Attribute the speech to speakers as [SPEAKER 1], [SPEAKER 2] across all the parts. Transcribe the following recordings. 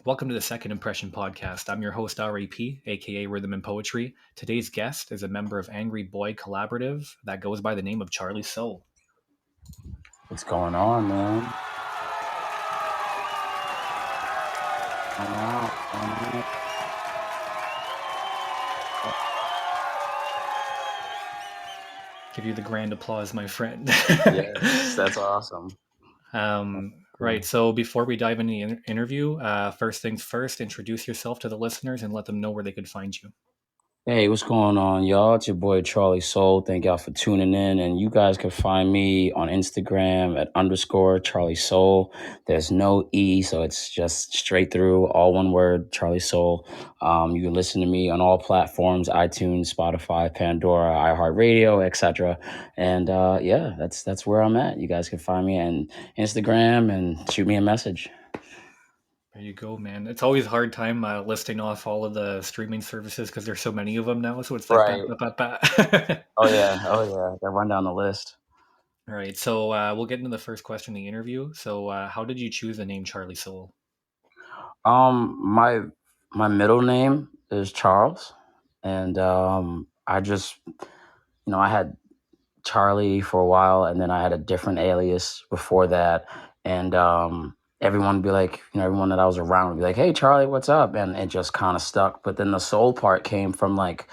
[SPEAKER 1] Welcome to the Second Impression podcast. I'm your host, R.A.P, aka Rhythm and Poetry. Today's guest is a member of Angry Boy Collaborative that goes by the name of CharliSouL.
[SPEAKER 2] What's going on, man? Come out, come out.
[SPEAKER 1] Give you the grand applause, my friend.
[SPEAKER 2] Yes, that's awesome.
[SPEAKER 1] Right, so before we dive into the interview, first things first, introduce yourself to the listeners and let them know where they could find you.
[SPEAKER 2] Hey, what's going on, y'all? It's your boy CharliSouL. Thank y'all for tuning in. And you guys can find me on Instagram at _CharliSouL. There's no E, so it's just straight through, all one word, CharliSouL. You can listen to me on all platforms: iTunes, Spotify, Pandora, iHeartRadio, etc. And yeah, that's where I'm at. You guys can find me on Instagram and shoot me a message.
[SPEAKER 1] There you go, man. It's always a hard time listing off all of the streaming services because there's so many of them now. So it's like,
[SPEAKER 2] Right.
[SPEAKER 1] bah.
[SPEAKER 2] Oh yeah. Oh yeah. Got run down the list.
[SPEAKER 1] All right, so we'll get into the first question in the interview. So, how did you choose the name CharliSouL?
[SPEAKER 2] My middle name is Charles, and I just I had Charlie for a while, and then I had a different alias before that, and everyone would be like, everyone that I was around would be like, "Hey, Charlie, what's up?" And it just kind of stuck. But then the soul part came from like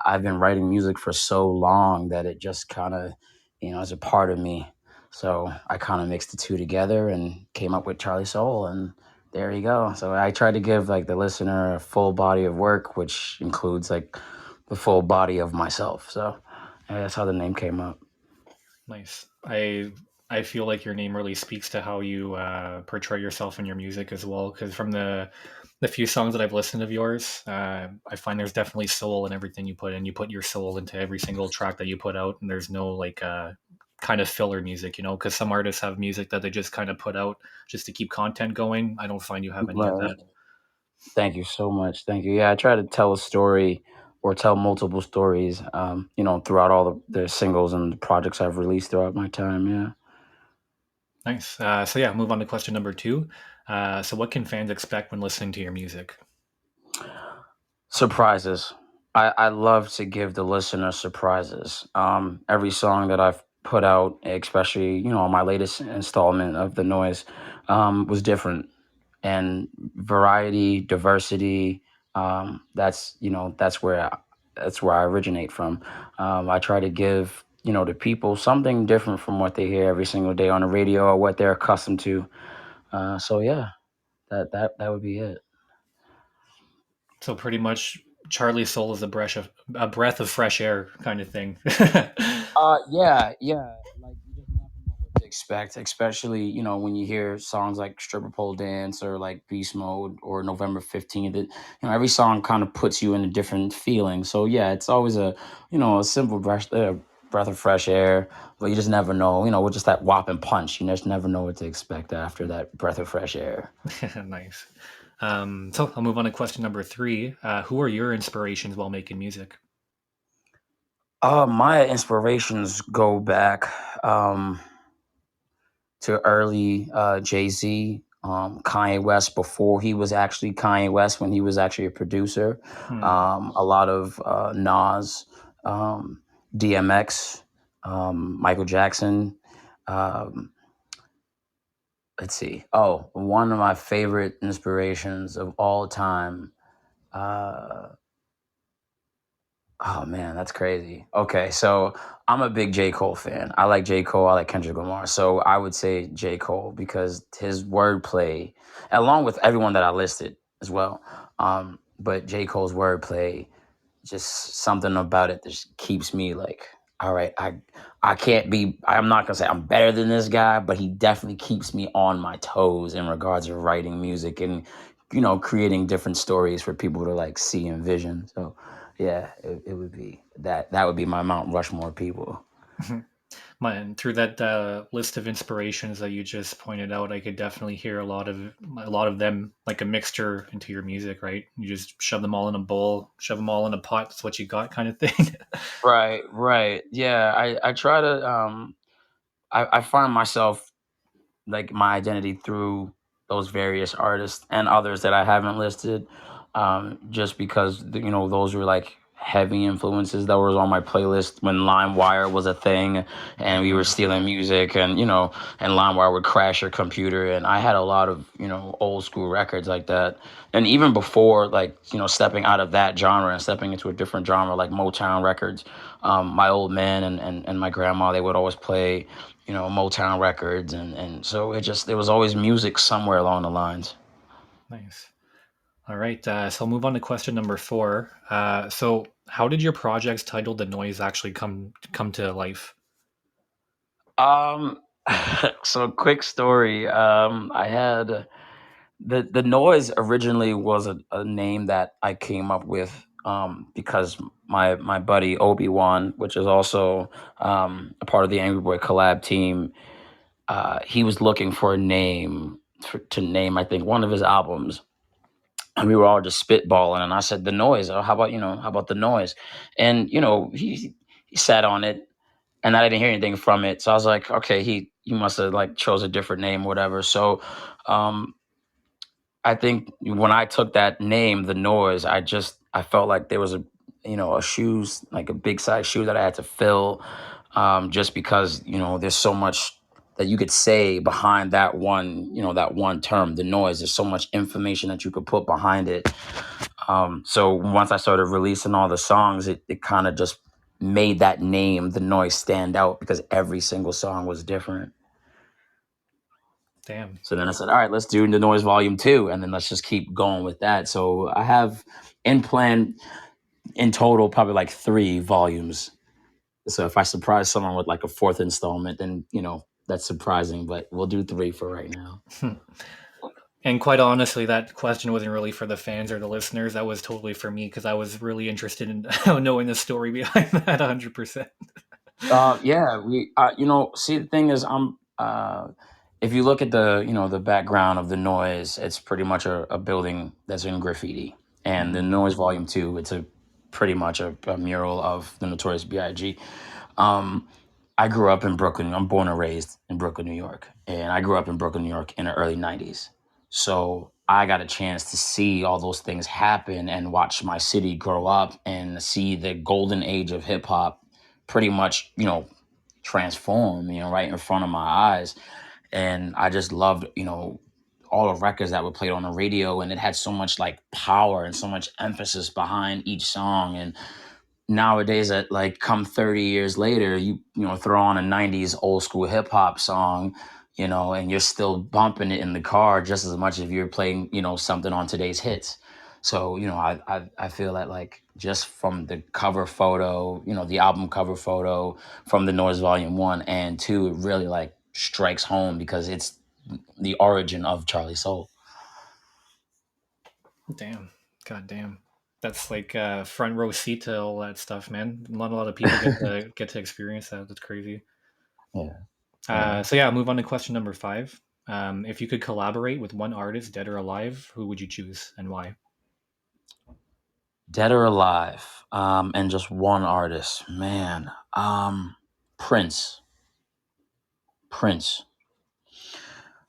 [SPEAKER 2] I've been writing music for so long that it just kind of is a part of me. So I kind of mixed the two together and came up with CharliSouL, and there you go. So I tried to give like the listener a full body of work, which includes like the full body of myself. So yeah, that's how the name came up.
[SPEAKER 1] Nice. I feel like your name really speaks to how you portray yourself in your music as well. Because from the few songs that I've listened of yours, I find there's definitely soul in everything you put in. You put your soul into every single track that you put out, and there's no like kind of filler music, because some artists have music that they just kind of put out just to keep content going. I don't find you have any of
[SPEAKER 2] Right.
[SPEAKER 1] that.
[SPEAKER 2] Thank you so much. Thank you. Yeah, I try to tell a story or tell multiple stories, throughout all the singles and the projects I've released throughout my time. Yeah.
[SPEAKER 1] Nice. So yeah, move on to question number two. So what can fans expect when listening to your music?
[SPEAKER 2] Surprises. I love to give the listener surprises. Every song that I've put out, especially, on my latest installment of The Noise, was different. And variety, diversity, that's where I originate from. I try to give, the people something different from what they hear every single day on the radio or what they're accustomed to. So yeah, that would be it.
[SPEAKER 1] So pretty much, CharliSouL is a breath of fresh air kind of thing.
[SPEAKER 2] Yeah. Like you just never know what to expect, especially when you hear songs like "Stripper Pole Dance" or like "Beast Mode" or "November 15th." Every song kind of puts you in a different feeling. So yeah, it's always a simple breath of fresh air, but you just never know. With just that whopping punch, you just never know what to expect after that breath of fresh air.
[SPEAKER 1] Nice. So I'll move on to question number three. Who are your inspirations while making music?
[SPEAKER 2] My inspirations go back. Um, to early Jay-Z, Kanye West before he was actually Kanye West, when he was actually a producer.
[SPEAKER 1] Hmm.
[SPEAKER 2] A lot of Nas, DMX, Michael Jackson. Um, let's see. Oh, one of my favorite inspirations of all time. Uh, Oh man, that's crazy. Okay, so I'm a big J. Cole fan. I like J. Cole, I like Kendrick Lamar. So I would say J. Cole because his wordplay, along with everyone that I listed as well. But J. Cole's wordplay, just something about it that just keeps me like, all right, I'm not gonna say I'm better than this guy, but he definitely keeps me on my toes in regards of writing music and creating different stories for people to like see and vision. So yeah, it would be that would be my Mount Rushmore people.
[SPEAKER 1] And through that list of inspirations that you just pointed out, I could definitely hear a lot of them like a mixture into your music, right? You just shove them all in a bowl, shove them all in a pot. That's what you got, kind of thing.
[SPEAKER 2] Right. Yeah, I try to I find myself like my identity through those various artists and others that I haven't listed, just because those were like heavy influences that was on my playlist when LimeWire was a thing, and we were
[SPEAKER 1] Mm,
[SPEAKER 2] stealing music, and and LimeWire would crash your computer, and I had a lot of old school records like that, and even before like stepping out of that genre and stepping into a different genre like Motown records, my old man and my grandma, they would always play Motown records, and so it was always music somewhere along the lines.
[SPEAKER 1] nice. All right. So I'll move on to question number four. So how did your project's title, "The Noise," actually come to life?
[SPEAKER 2] Um, so quick story. I had the noise originally was a name that I came up with because my buddy Obi-Wan, which is also a part of the Angry Boy collab team, he was looking for a name to name I think one of his albums, and we were all just spitballing, and I said the noise. Oh, how about the noise? And he sat on it, and I didn't hear anything from it. So I was like, okay, he must have like chose a different name, or whatever. So um, I think when I took that name, the noise, I felt like there was a shoes, like a big size shoe that I had to fill, just because there's so much that you could say behind that one term, the noise. There's so much information that you could put behind it. So once I started releasing all the songs, it kind of just made that name, the noise, stand out because every single song was different.
[SPEAKER 1] Damn.
[SPEAKER 2] So then I said, all right, let's do the noise volume two, and then let's just keep going with that. So I have in plan in total probably like three volumes. So if I surprise someone with like a fourth installment, then that's surprising. But we'll do three for right now.
[SPEAKER 1] And quite honestly, that question wasn't really for the fans or the listeners. That was totally for me because I was really interested in knowing the story behind that 100%.
[SPEAKER 2] Yeah, we, see, the thing is, if you look at the background of the noise, it's pretty much a building that's in graffiti, and the
[SPEAKER 1] Mm,
[SPEAKER 2] noise volume two, it's a pretty much a mural of the Notorious B.I.G. Um, I grew up in Brooklyn. I'm born and raised in Brooklyn, New York, and I grew up in Brooklyn, New York in the early '90s. So I got a chance to see all those things happen and watch my city grow up and see the golden age of hip hop pretty much, transform, right in front of my eyes. And I just loved, all the records that were played on the radio, and it had so much like power and so much emphasis behind each song. And nowadays, at like come 30 years later, throw on a 90s old school hip hop song, and you're still bumping it in the car just as much if you're playing something on today's hits. So I feel that like just from the cover photo, the album cover photo from the Noise Volume 1 and 2, it really like strikes home because it's the origin of CharliSouL.
[SPEAKER 1] damn. God damn. That's like front row seat to all that stuff, man. Not a lot of people get to experience that. That's crazy.
[SPEAKER 2] Yeah, yeah.
[SPEAKER 1] So yeah, I'll move on to question number five. If you could collaborate with one artist, dead or alive, who would you choose and why?
[SPEAKER 2] Dead or alive, and just one artist, man. Prince. Prince.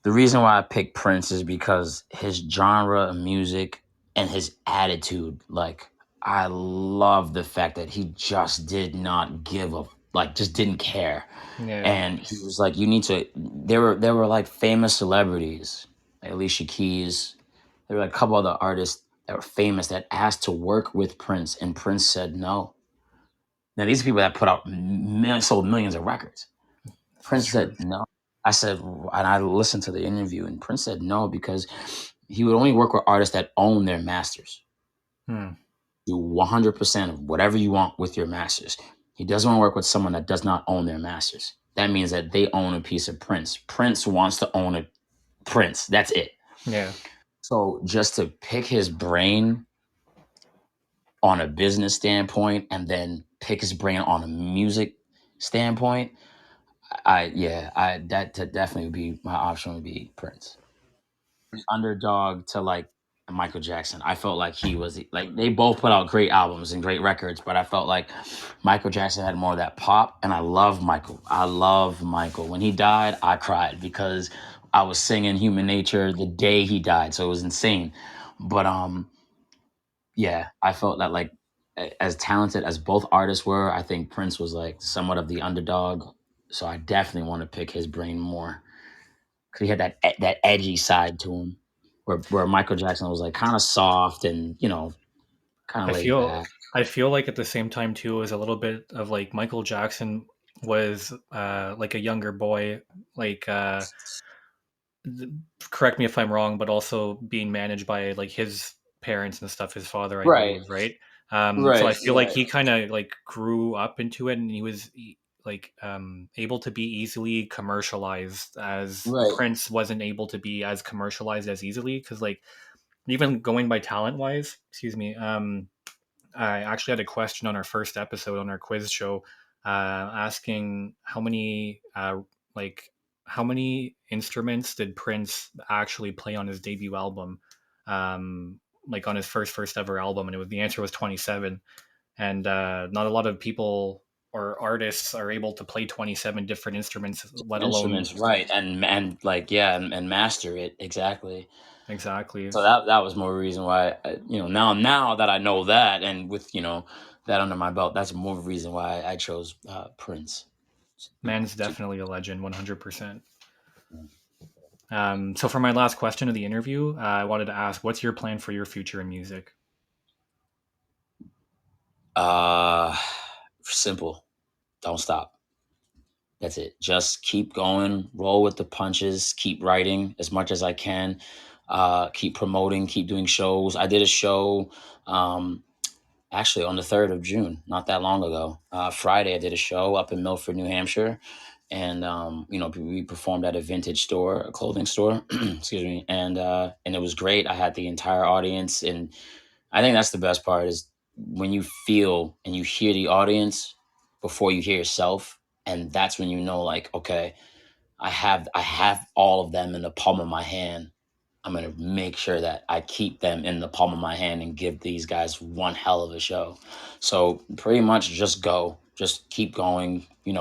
[SPEAKER 2] The reason why I picked Prince is because his genre of music and his attitude. Like, I love the fact that he just did not give a like, just didn't care.
[SPEAKER 1] Yeah.
[SPEAKER 2] And he was like, you need to. There were like famous celebrities, like Alicia Keys. There were like a couple other artists that were famous that asked to work with Prince, and Prince said no. Now these are people that put out millions, sold millions of records.
[SPEAKER 1] That's
[SPEAKER 2] Prince
[SPEAKER 1] true.
[SPEAKER 2] said no. I said, and I listened to the interview, and Prince said no because he would only work with artists that own their masters.
[SPEAKER 1] Hmm.
[SPEAKER 2] Do 100% of whatever you want with your masters. He doesn't want to work with someone that does not own their masters. That means that they own a piece of Prince. Prince wants to own a Prince. That's it.
[SPEAKER 1] Yeah.
[SPEAKER 2] So just to pick his brain on a business standpoint and then pick his brain on a music standpoint, I that to definitely would be my option would be Prince. Underdog to like Michael Jackson. I felt like he was like they both put out great albums and great records, but I felt like Michael Jackson had more of that pop, and I love Michael. I love Michael. When he died, I cried because I was singing Human Nature the day he died, so it was insane. But yeah, I felt that like as talented as both artists were, I think Prince was like somewhat of the underdog. So I definitely want to pick his brain more because he had that edgy side to him, where Michael Jackson was like kind of soft and kind of
[SPEAKER 1] I
[SPEAKER 2] laid
[SPEAKER 1] feel
[SPEAKER 2] back.
[SPEAKER 1] I feel like at the same time too is a little bit of like Michael Jackson was like a younger boy, like th- correct me if I'm wrong, but also being managed by like his parents and stuff, his father, I
[SPEAKER 2] Right,
[SPEAKER 1] believe, right? So I
[SPEAKER 2] right,
[SPEAKER 1] feel like he kind of like grew up into it, and he was like able to be easily commercialized, as
[SPEAKER 2] right.
[SPEAKER 1] Prince wasn't able to be as commercialized as easily, because like even going by talent wise, excuse me, I actually had a question on our first episode on our quiz show, asking like how many instruments did Prince actually play on his debut album, like on his first ever album, and the answer was 27, and not a lot of people or artists are able to play 27 different instruments, let alone
[SPEAKER 2] Instruments, right, and like yeah, and master it exactly.
[SPEAKER 1] exactly.
[SPEAKER 2] So that was more reason why now that I know that, and with that under my belt, that's more reason why I chose Prince.
[SPEAKER 1] Man's definitely a legend, 100%. So for my last question of the interview, I wanted to ask, what's your plan for your future in music?
[SPEAKER 2] Uh, Simple. Don't stop. That's it. Just keep going. Roll with the punches. Keep writing as much as I can. Keep promoting. Keep doing shows. I did a show. Actually, on the 3rd of June, not that long ago, Friday, I did a show up in Milford, New Hampshire, and we performed at a vintage store, a clothing store, excuse me, and it was great. I had the entire audience, and I think that's the best part is when you feel and you hear the audience before you hear yourself, and that's when you know, like, okay, I have all of them in the palm of my hand. I'm gonna make sure that I keep them in the palm of my hand and give these guys one hell of a show. So pretty much just go, just keep going. I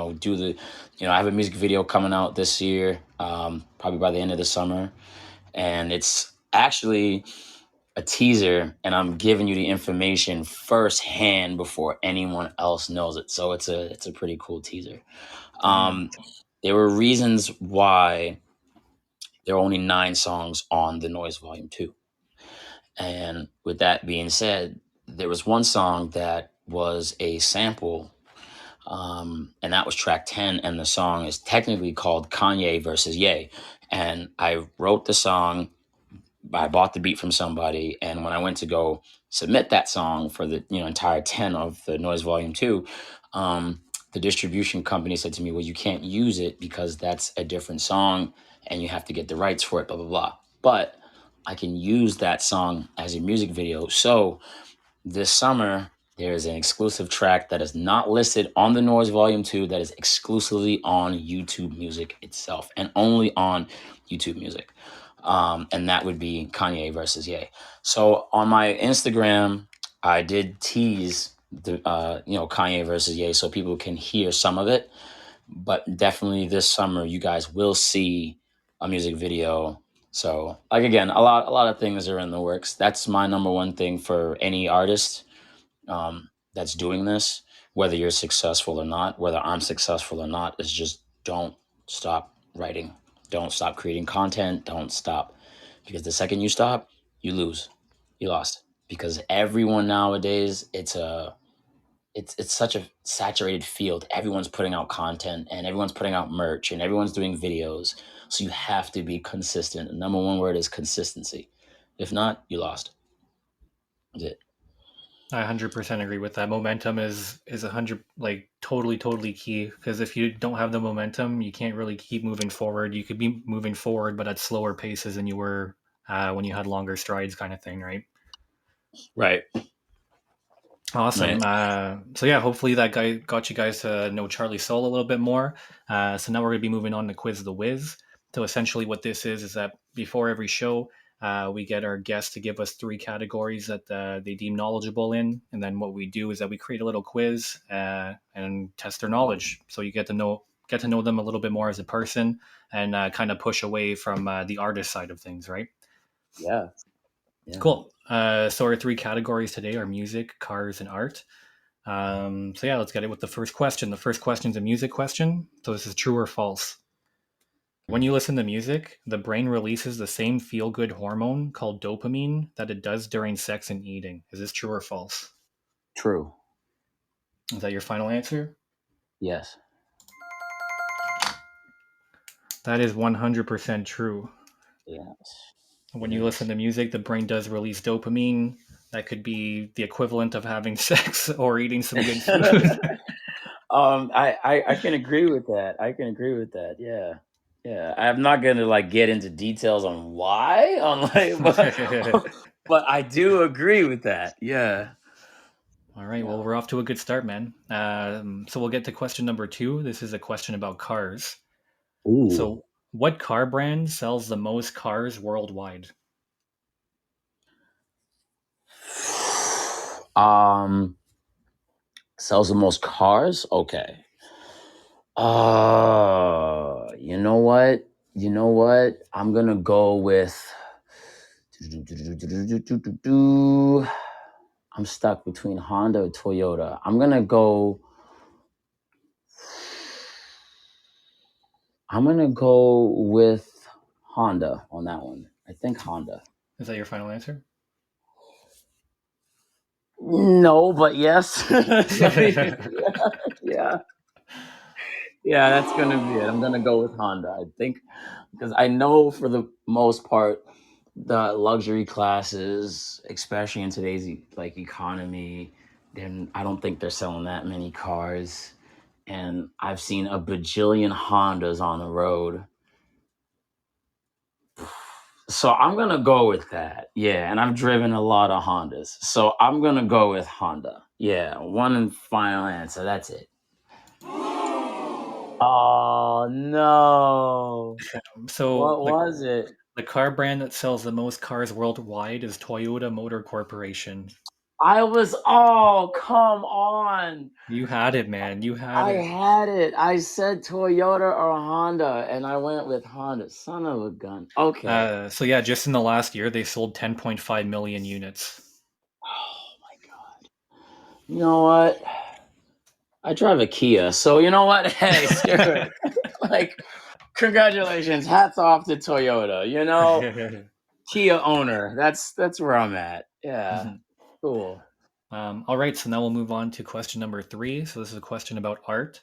[SPEAKER 2] have a music video coming out this year, probably by the end of the summer, and it's actually a teaser, and I'm giving you the information firsthand before anyone else knows it. So it's a pretty cool teaser.
[SPEAKER 1] Damn.
[SPEAKER 2] Um, there were reasons why there are only 9 songs on the Noise Volume 2. And with that being said, there was one song that was a sample, and that was track 10. And the song is technically called Kanye versus Ye. And I wrote the song, I bought the beat from somebody. And when I went to go submit that song for the entire 10 of the Noise Volume 2, the distribution company said to me, well, you can't use it because that's a different song and you have to get the rights for it, blah, blah, blah. But I can use that song as a music video. So this summer, there is an exclusive track that is not listed on the Noise Volume 2 that is exclusively on YouTube Music itself and only on YouTube Music. And that would be Kanye versus Ye. So on my Instagram, I did tease the Kanye versus Ye so people can hear some of it. But definitely this summer, you guys will see a music video. So, like again, a lot of things are in the works. That's my number one thing for any artist that's doing this, whether you're successful or not, whether I'm successful or not, is just don't stop writing, don't stop creating content, don't stop, because the second you stop, you lose, you lost. Because everyone nowadays, it's such a saturated field. Everyone's putting out content and everyone's putting out merch and everyone's doing videos. So you have to be consistent. The number one word is consistency. If not, you lost. That's it.
[SPEAKER 1] I 100% agree with that. Momentum is 100, like totally key, because if you don't have the momentum, you can't really keep moving forward. You could be moving forward, but at slower paces than you were when you had longer strides, kind of thing, right?
[SPEAKER 2] Right. Right.
[SPEAKER 1] Awesome. So yeah, hopefully that guy got you guys to know CharliSouL a little bit more. So now we're going to be moving on to Quiz the Wiz. So essentially, what this is that before every show, we get our guests to give us 3 categories that they deem knowledgeable in, and then what we do is that we create a little quiz and test their knowledge. So you get to know. get to know them a little bit more as a person, and kind of push away from the artist side of things, right?
[SPEAKER 2] Yeah. Yeah.
[SPEAKER 1] Cool. So our three categories today are music, cars, and art. So yeah, let's get it with the first question. The first question is a music question. So this is true or false. When you listen to music, the brain releases the same feel good hormone called dopamine that it does during sex and eating. Is this true or false?
[SPEAKER 2] True.
[SPEAKER 1] Is that your final answer?
[SPEAKER 2] Yes.
[SPEAKER 1] That is 100% true.
[SPEAKER 2] Yes. It
[SPEAKER 1] When you listen
[SPEAKER 2] is.
[SPEAKER 1] to music, the brain does release dopamine. That could be the equivalent of having sex or eating some good food.
[SPEAKER 2] I can agree with that. I can agree with that. Yeah. Yeah. I'm not gonna like get into details on why on like but I do agree with that. Yeah.
[SPEAKER 1] All right, well,
[SPEAKER 2] Yeah.
[SPEAKER 1] we're off to a good start, man. So we'll get to question number two. This is a question about cars.
[SPEAKER 2] Ooh.
[SPEAKER 1] So, what car brand sells the most cars worldwide?
[SPEAKER 2] Um Sells the most cars? Okay. You know what? You know what? I'm gonna go with I'm stuck between Honda or Toyota. I'm gonna go with Honda on that one. I think Honda.
[SPEAKER 1] Is that your final answer?
[SPEAKER 2] No, but yes. So, yeah, yeah, that's gonna be it. I'm gonna go with Honda. I think because I know for the most part the luxury classes, especially in today's like economy, then I don't think they're selling that many cars. And I've seen a bajillion Hondas on the road. So I'm gonna go with that. Yeah, and I've driven a lot of Hondas. So I'm gonna go with Honda. Yeah, one and final answer. That's it. Oh no.
[SPEAKER 1] So,
[SPEAKER 2] What was it?
[SPEAKER 1] the car brand that sells the most cars worldwide is Toyota Motor Corporation.
[SPEAKER 2] Oh, come on.
[SPEAKER 1] You had it, man. You had
[SPEAKER 2] I
[SPEAKER 1] it.
[SPEAKER 2] had it. I said Toyota or Honda, and I went with Honda. Son of a gun. Okay.
[SPEAKER 1] So yeah, just in the last year, they sold 10.5 million units.
[SPEAKER 2] Oh my God. You know what? I drive a Kia, so you know what? Hey, screw it. Like, congratulations. Hats off to Toyota. You know, Kia owner. That's where I'm at. Yeah. Cool.
[SPEAKER 1] All right, so now we'll move on to question number three. So this is a question about art.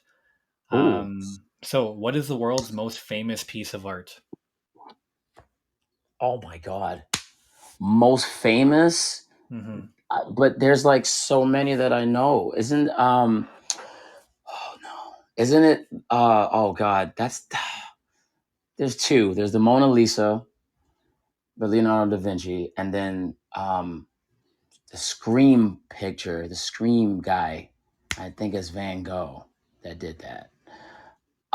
[SPEAKER 2] Ooh.
[SPEAKER 1] So what is the world's most famous piece of art?
[SPEAKER 2] Oh my God. Most famous,
[SPEAKER 1] Hmm.
[SPEAKER 2] but there's like so many that I know. Oh no. Isn't it oh God, that's there's two. There's the Mona Lisa, the Leonardo da Vinci, and then the Scream picture, the Scream guy. I think it's Van Gogh that did that.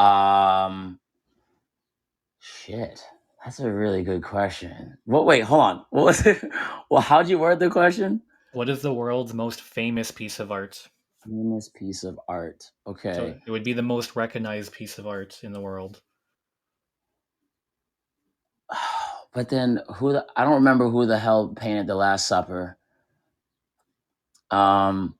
[SPEAKER 2] Um Shit. That's a really good question. Well, wait, hold on. What was it? Well, how'd you word the question?
[SPEAKER 1] What is the world's most famous piece of art?
[SPEAKER 2] Famous piece of art.
[SPEAKER 1] So
[SPEAKER 2] Okay.
[SPEAKER 1] it would be the most recognized piece of art in the world.
[SPEAKER 2] But then I don't remember who the hell painted the Last Supper. Um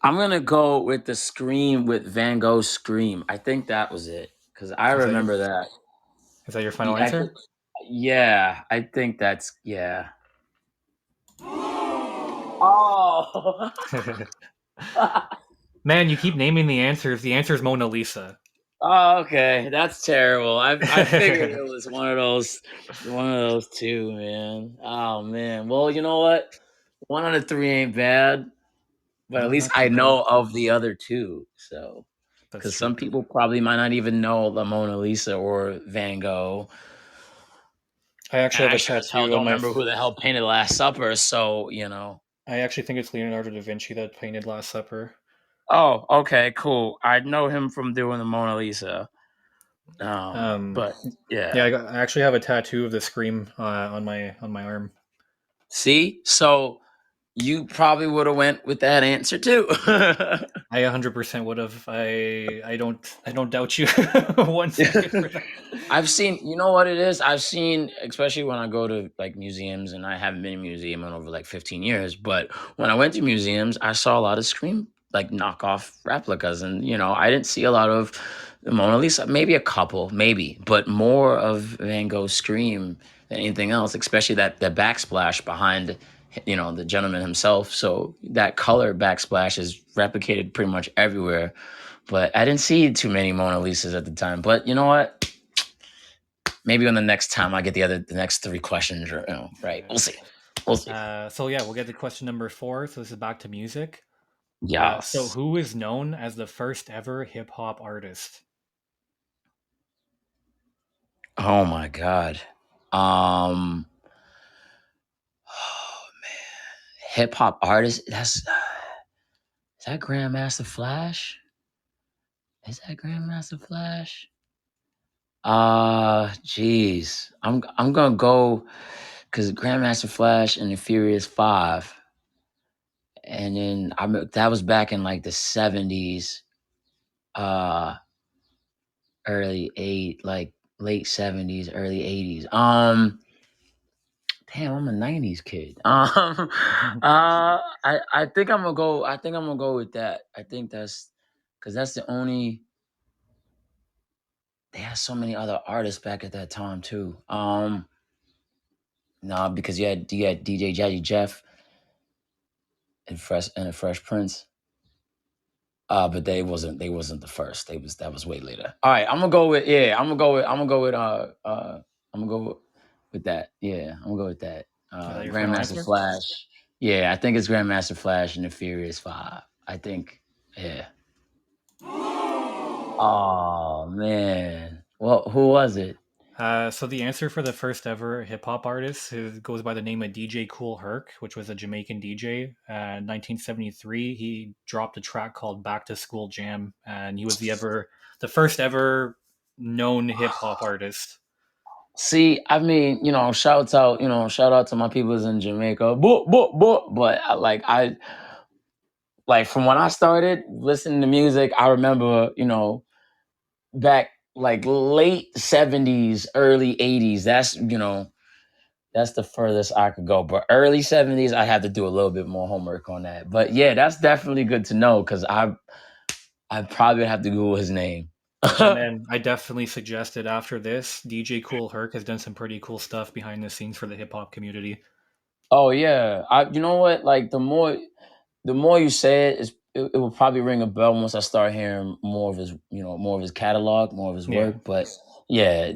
[SPEAKER 2] I'm gonna go with the Scream with Van Gogh's Scream. I think that was it. Cause I
[SPEAKER 1] Is that your
[SPEAKER 2] remember that.
[SPEAKER 1] is that your final
[SPEAKER 2] I think
[SPEAKER 1] answer?
[SPEAKER 2] yeah, I think that's yeah. Oh
[SPEAKER 1] Man, you keep naming the answers. The answer is Mona Lisa.
[SPEAKER 2] Oh, okay, that's terrible. I figured it was one of those two, man. Oh man. Well, you know what? One out of three ain't bad, but at
[SPEAKER 1] No,
[SPEAKER 2] least
[SPEAKER 1] not
[SPEAKER 2] I
[SPEAKER 1] too bad.
[SPEAKER 2] know of the other two. So,
[SPEAKER 1] That's
[SPEAKER 2] because
[SPEAKER 1] true.
[SPEAKER 2] some people probably might not even know the Mona Lisa or Van Gogh,
[SPEAKER 1] I
[SPEAKER 2] and
[SPEAKER 1] actually have
[SPEAKER 2] I
[SPEAKER 1] a
[SPEAKER 2] sure as hell
[SPEAKER 1] tattoo on
[SPEAKER 2] don't
[SPEAKER 1] my.
[SPEAKER 2] remember who the hell painted Last Supper. So, you know.
[SPEAKER 1] I actually think it's Leonardo da Vinci that painted Last Supper.
[SPEAKER 2] Oh, okay, cool. I know him from doing the Mona Lisa.
[SPEAKER 1] Um,
[SPEAKER 2] But
[SPEAKER 1] yeah,
[SPEAKER 2] yeah.
[SPEAKER 1] I actually have a tattoo of the scream on my arm.
[SPEAKER 2] See, so You probably would have went with that answer too.
[SPEAKER 1] I 100% would have. I don't doubt you one second for that.
[SPEAKER 2] I've seen, you know what it is? I've seen, especially when I go to like museums, and I haven't been in a museum in over like 15 years, but when I went to museums, I saw a lot of Scream like knockoff replicas. And, I didn't see a lot of the Mona Lisa, maybe a couple, maybe, but more of Van Gogh's Scream than anything else, especially that backsplash behind, the gentleman himself. So that color backsplash is replicated pretty much everywhere. But I didn't see too many Mona Lisas at the time. But you know what? Maybe on the next time I get the next three questions, or right? We'll see. We'll see.
[SPEAKER 1] So yeah, we'll get to question number 4. So this is back to music. So
[SPEAKER 2] Yes.
[SPEAKER 1] who is known as the first ever hip hop artist?
[SPEAKER 2] Oh my god. Um, hip hop artist. Is that Grandmaster Flash? Is that Grandmaster Flash? Jeez. I'm gonna go because Grandmaster Flash and the Furious Five, and then that was back in like the '70s. Uh, like late '70s, early '80s. Damn, I'm a '90s kid. I think I'm gonna go. I think I'm gonna go with that. I think that's because that's the only. They had so many other artists back at that time too. No, because you had DJ Jazzy Jeff and a Fresh Prince. But they wasn't the first. That was way later. All right, I'm gonna go with yeah. I'm gonna go with that. Yeah, I'm gonna go with that.
[SPEAKER 1] Is that your final
[SPEAKER 2] Grandmaster
[SPEAKER 1] answer?
[SPEAKER 2] Flash. Yeah, I think it's Grandmaster Flash and the Furious Five. I think. Yeah. Oh man. Well, who was it?
[SPEAKER 1] So the answer for the first ever hip hop artist goes by the name of DJ Cool Herc, which was a Jamaican DJ. 1973, he dropped a track called "Back to School Jam," and he was the first ever known hip hop artist.
[SPEAKER 2] See, I mean, shout out to my peoples in Jamaica. But like from when I started listening to music, I remember, back like late '70s, early '80s. That's the furthest I could go. But early '70s, I had to do a little bit more homework on that. But yeah, that's definitely good to know because I probably have to Google his name.
[SPEAKER 1] And then I definitely suggested after this, DJ Cool Herc has done some pretty cool stuff behind the scenes for the hip hop community.
[SPEAKER 2] Oh yeah, you know what? Like the more you say it, it will probably ring a bell once I start hearing more of his catalog, more of his
[SPEAKER 1] Yeah.
[SPEAKER 2] work. But yeah,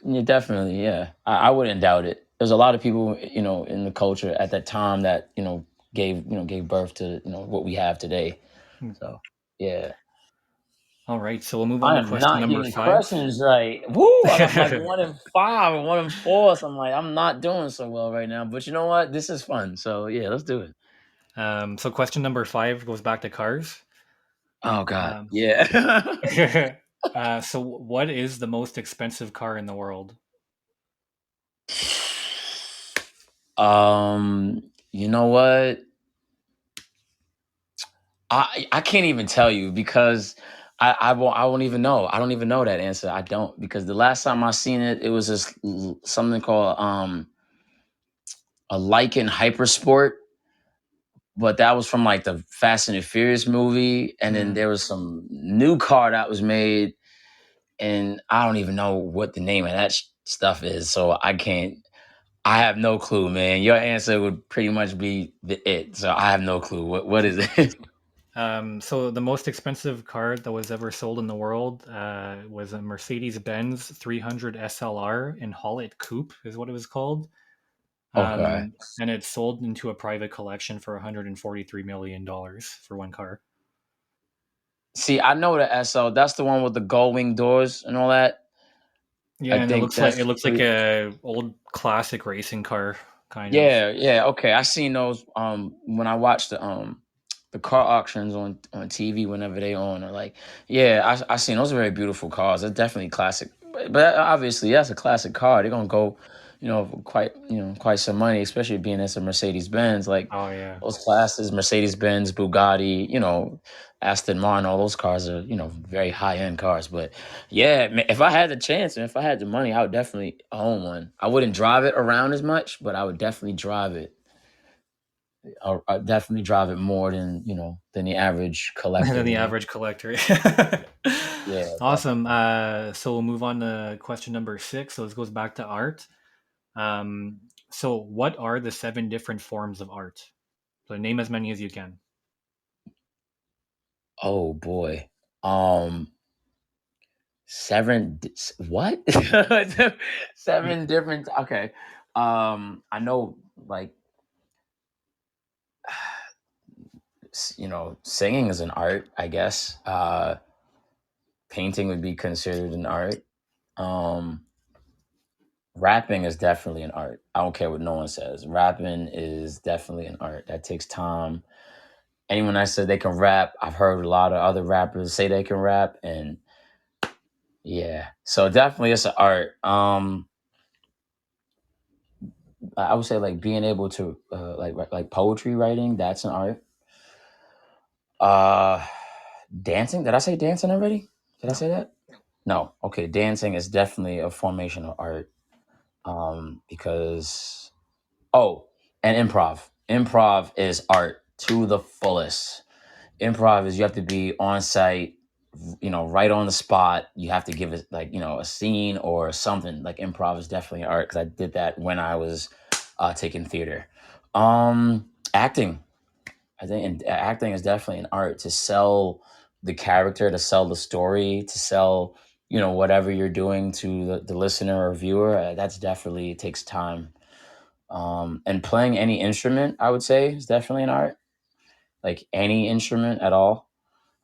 [SPEAKER 2] yeah, definitely, yeah, I wouldn't doubt it. There's a lot of people, in the culture at that time that gave birth to what we have today. So yeah,
[SPEAKER 1] All right, so we'll move on
[SPEAKER 2] I
[SPEAKER 1] to
[SPEAKER 2] am
[SPEAKER 1] question
[SPEAKER 2] not
[SPEAKER 1] number
[SPEAKER 2] getting
[SPEAKER 1] 5.
[SPEAKER 2] questions right. Woo! I'm like 1 in 5 or 1 in 4. So I'm like, I'm not doing so well right now. But you know what? This is fun. So yeah, let's do it.
[SPEAKER 1] So question number 5 goes back to cars.
[SPEAKER 2] Oh God,
[SPEAKER 1] Um,
[SPEAKER 2] yeah.
[SPEAKER 1] so what is the most expensive car in the world?
[SPEAKER 2] You know what? I can't even tell you because I won't even know. I don't even know that answer. I don't because the last time I seen it, it was just something called a Lycan Hypersport, but that was from like the Fast and the Furious movie, and then
[SPEAKER 1] Hmm.
[SPEAKER 2] there was some new car that was made, and I don't even know what the name of that stuff is, so I can't. I have no clue, man. Your answer would pretty much be it, so I have no clue. What is it?
[SPEAKER 1] So the most expensive car that was ever sold in the world was a Mercedes-Benz 300 SLR in Hollett Coupe, is what it was called.
[SPEAKER 2] Okay.
[SPEAKER 1] And it sold into a private collection for $143 million for one car.
[SPEAKER 2] See, I know the SO. That's the one with the gold wing doors and all that. I
[SPEAKER 1] Yeah, and
[SPEAKER 2] think
[SPEAKER 1] it
[SPEAKER 2] that's
[SPEAKER 1] looks like a old classic racing car, kind of.
[SPEAKER 2] yeah, yeah. Okay, I seen those when I watched the car auctions on TV whenever they on. Or like, yeah, I seen those are very beautiful cars. They're definitely classic. But obviously, that's a classic car. They're gonna go. quite some money, especially being it's a Mercedes Benz. Like
[SPEAKER 1] Oh yeah.
[SPEAKER 2] those classes, Mercedes Benz, Bugatti, Aston Martin, all those cars are very high end cars. But yeah, if I had the chance and if I had the money, I would definitely own one. I wouldn't drive it around as much, but I would definitely drive it. I'd definitely drive it more than the average
[SPEAKER 1] Than
[SPEAKER 2] collector.
[SPEAKER 1] the average collector.
[SPEAKER 2] Yeah,
[SPEAKER 1] Awesome.
[SPEAKER 2] definitely.
[SPEAKER 1] So we'll move on to question number 6. So this goes back to art. So what are the 7 different forms of art? So name as many as you can.
[SPEAKER 2] Oh boy. Um, what? Seven different. Okay. I know, like, singing is an art, I guess. Painting would be considered an art. Um, Rapping is definitely an art. I don't care what no one says. Rapping is definitely an art. That takes time. Anyone that said they can rap, I've heard a lot of other rappers say they can rap, and yeah, so definitely it's an art. I would say like being able to like poetry writing, that's an art. Uh, Dancing. Did I say dancing already? Did I
[SPEAKER 1] No.
[SPEAKER 2] say that? No. Okay, dancing is definitely a formation of art. Because oh, and improv. Improv is art to the fullest. Improv is you have to be on site, right on the spot. You have to give it like a scene or something. Like improv is definitely art because I did that when I was taking theater. Acting. I think acting is definitely an art to sell the character, to sell the story, to sell whatever you're doing to the listener or viewer. That's definitely takes time. And playing any instrument, I would say, is definitely an art. Like any instrument at all.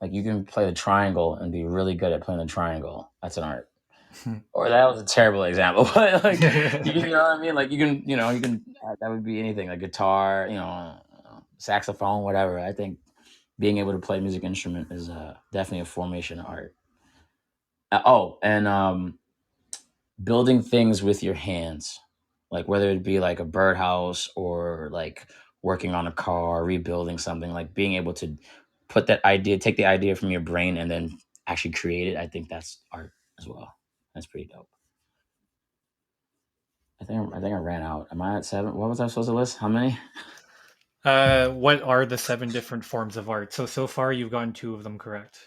[SPEAKER 2] Like you can play the triangle and be really good at playing the triangle. That's an art. Or that was a terrible example, but like you know what I mean. Like you can that would be anything like guitar, saxophone, whatever. I think being able to play a music instrument is definitely a formation of art. And building things with your hands, like whether it be like a birdhouse or like working on a car, rebuilding something, like being able to take the idea from your brain and then actually create it. I think that's art as well. That's pretty dope. I think I ran out. Am I at 7? What was I supposed to list? How many?
[SPEAKER 1] What are the 7 different forms of art? So far you've gotten 2 of them correct.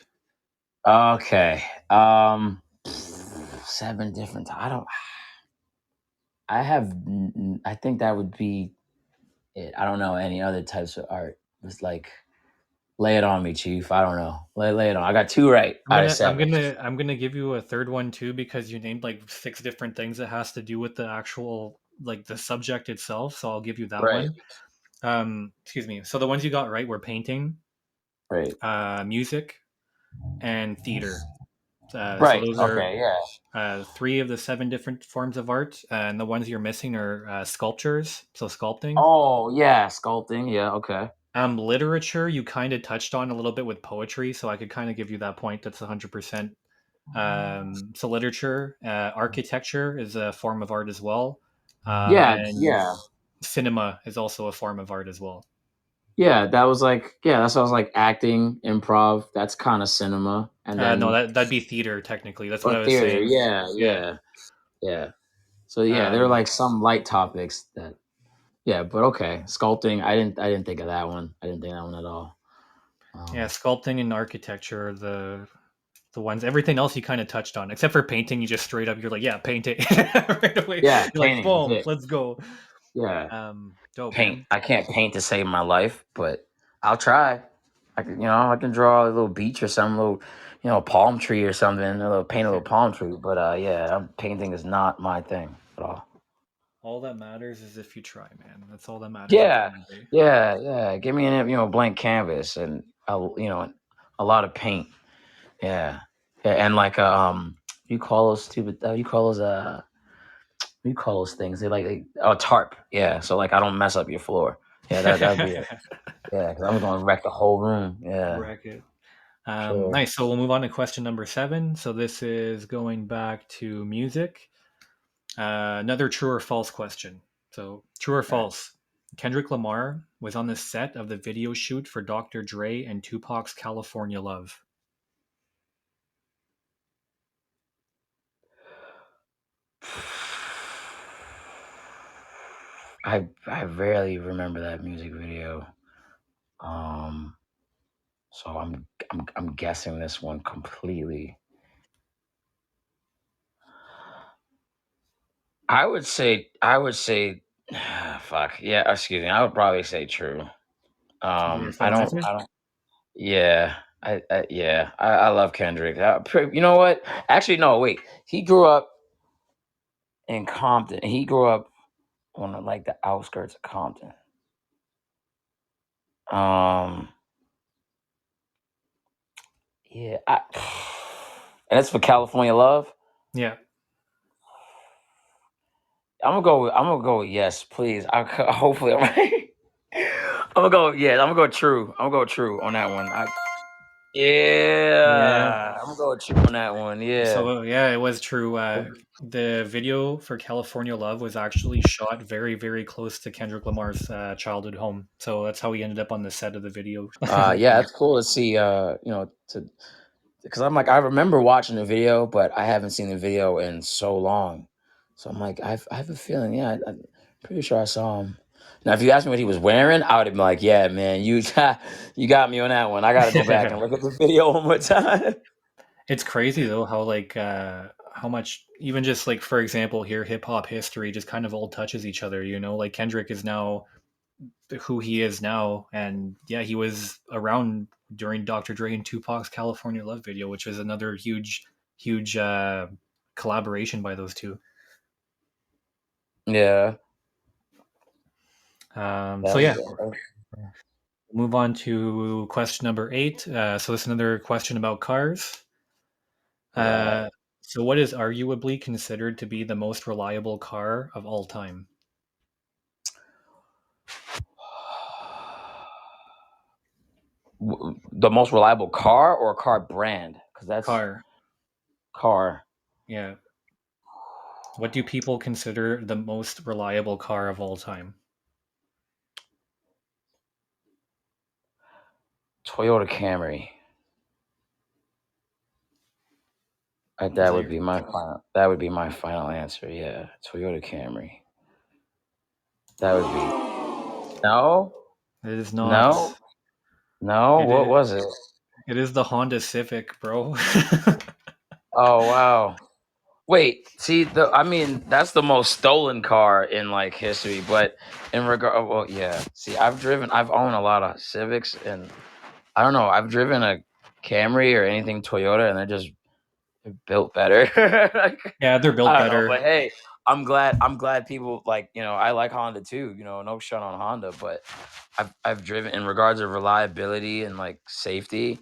[SPEAKER 2] Okay. 7 different. I don't. I have. I think that would be it. I don't know any other types of art. It's like lay it on me, Chief. I don't know. Lay it on. I got 2 right
[SPEAKER 1] I'm
[SPEAKER 2] out of
[SPEAKER 1] gonna I'm
[SPEAKER 2] 7.
[SPEAKER 1] gonna I'm gonna give you a third one too because you named like 6 different things that has to do with the actual like the subject itself. So I'll give you that
[SPEAKER 2] Right.
[SPEAKER 1] one. Excuse me. So the ones you got right were painting,
[SPEAKER 2] Right.
[SPEAKER 1] music, and theater. So
[SPEAKER 2] Right.
[SPEAKER 1] those are
[SPEAKER 2] Okay. Yeah.
[SPEAKER 1] 3 of the 7 different forms of art, and the ones you're missing are sculptures. So sculpting.
[SPEAKER 2] Oh yeah, sculpting. Yeah. Okay.
[SPEAKER 1] Literature you kind of touched on a little bit with poetry, so I could kind of give you that point. That's 100%. So literature, architecture is a form of art as well,
[SPEAKER 2] Yeah.
[SPEAKER 1] and
[SPEAKER 2] Yeah.
[SPEAKER 1] cinema is also a form of art as well.
[SPEAKER 2] Yeah. That was like That's what I was like acting, improv. That's kind of cinema, and
[SPEAKER 1] No,
[SPEAKER 2] then
[SPEAKER 1] that'd be theater technically. That's what
[SPEAKER 2] or
[SPEAKER 1] I was
[SPEAKER 2] theater.
[SPEAKER 1] saying.
[SPEAKER 2] Yeah.
[SPEAKER 1] Yeah.
[SPEAKER 2] Yeah. Yeah. So yeah, there were
[SPEAKER 1] Um,
[SPEAKER 2] like some light topics that. Yeah, but okay, sculpting. I didn't think of that one. I didn't think of that one at all.
[SPEAKER 1] yeah,
[SPEAKER 2] Um,
[SPEAKER 1] sculpting and architecture are the ones. Everything else you kind of touched on, except for painting. You just straight up you're like, yeah, painting right away.
[SPEAKER 2] yeah,
[SPEAKER 1] You're like,
[SPEAKER 2] painting is
[SPEAKER 1] boom,
[SPEAKER 2] it.
[SPEAKER 1] let's go.
[SPEAKER 2] Yeah,
[SPEAKER 1] Dope
[SPEAKER 2] paint.
[SPEAKER 1] man.
[SPEAKER 2] I can't paint to save my life, but I'll try. I can draw a little beach or some little, palm tree or something. Paint a little palm tree. But yeah, painting is not my thing at all.
[SPEAKER 1] All that matters is if you try, man. That's all that matters at the
[SPEAKER 2] Yeah,
[SPEAKER 1] end of the day.
[SPEAKER 2] yeah, yeah. Give me blank canvas and a lot of paint. Yeah, yeah, and like you call those stupid. You call those you call those things? Oh, tarp. Yeah, so like I don't mess up your floor. Yeah, that'd be it. Yeah, because I'm going to wreck the whole room. Yeah,
[SPEAKER 1] Bracket.
[SPEAKER 2] sure.
[SPEAKER 1] Nice. So we'll move on to question number 7. So this is going back to music. Another true or false question. So, true or false? Kendrick Lamar was on the set of the video shoot for Dr. Dre and Tupac's California Love.
[SPEAKER 2] I rarely remember that music video. Um, so I'm guessing this one completely. I would say fuck. Yeah, excuse me. I would probably say true.
[SPEAKER 1] Your
[SPEAKER 2] I
[SPEAKER 1] final
[SPEAKER 2] don't
[SPEAKER 1] answer?
[SPEAKER 2] I don't yeah. I love Kendrick. You know what? Actually no, wait. He grew up in Compton. He grew up on like the outskirts of Compton. Um yeah, and it's for California Love.
[SPEAKER 1] Yeah.
[SPEAKER 2] I'm gonna go with yes, please. Hopefully I'm right. I'm gonna go yeah. I'm gonna go true. I'm gonna go true on that one.
[SPEAKER 1] Yeah.
[SPEAKER 2] Yeah, I'm gonna go true on that one. Yeah.
[SPEAKER 1] So, yeah, it was true. The video for California Love was actually shot very, very close to Kendrick Lamar's childhood home. So, that's how he ended up on the set of the video.
[SPEAKER 2] Yeah, it's cool to see. To because I'm like I remember watching the video, but I haven't seen the video in so long. So I'm like I have a feeling. Yeah, I'm pretty sure I saw him. Now, if you asked me what he was wearing, I would have been like, "Yeah, man, you got me on that one. I got to go back and look at the video one more time."
[SPEAKER 1] It's crazy though how like how much even just like for example here hip hop history just kind of all touches each other, you know? Like Kendrick is now who he is now, and yeah, he was around during Dr. Dre and Tupac's California Love video, which was another huge collaboration by those two.
[SPEAKER 2] Yeah,
[SPEAKER 1] So
[SPEAKER 2] that's
[SPEAKER 1] yeah,
[SPEAKER 2] good.
[SPEAKER 1] we'll move on to question number 8. So this is another question about cars.
[SPEAKER 2] Right.
[SPEAKER 1] Uh, so what is arguably considered to be the most reliable car of all time?
[SPEAKER 2] The most reliable car or car brand? Because that's
[SPEAKER 1] Car.
[SPEAKER 2] car.
[SPEAKER 1] Yeah. What do people consider the most reliable car of all time?
[SPEAKER 2] Toyota Camry.
[SPEAKER 1] Is
[SPEAKER 2] That
[SPEAKER 1] that
[SPEAKER 2] would
[SPEAKER 1] your
[SPEAKER 2] be my
[SPEAKER 1] answer?
[SPEAKER 2] final. That would be my final answer. Yeah, Toyota Camry. That would be. No,
[SPEAKER 1] It is
[SPEAKER 2] no,
[SPEAKER 1] not.
[SPEAKER 2] no.
[SPEAKER 1] It
[SPEAKER 2] What
[SPEAKER 1] is.
[SPEAKER 2] was it?
[SPEAKER 1] It is the Honda Civic, bro.
[SPEAKER 2] Oh wow. Wait. See, I mean, that's the most stolen car in like history. But in regard, well, yeah. See, I've owned a lot of Civics, and I don't know. I've driven a Camry or anything Toyota, and they're built better. Like,
[SPEAKER 1] Yeah, they're built
[SPEAKER 2] I don't know,
[SPEAKER 1] better.
[SPEAKER 2] but hey, I'm glad people like I like Honda too. No shut on Honda, but I've driven in regards of reliability and like safety.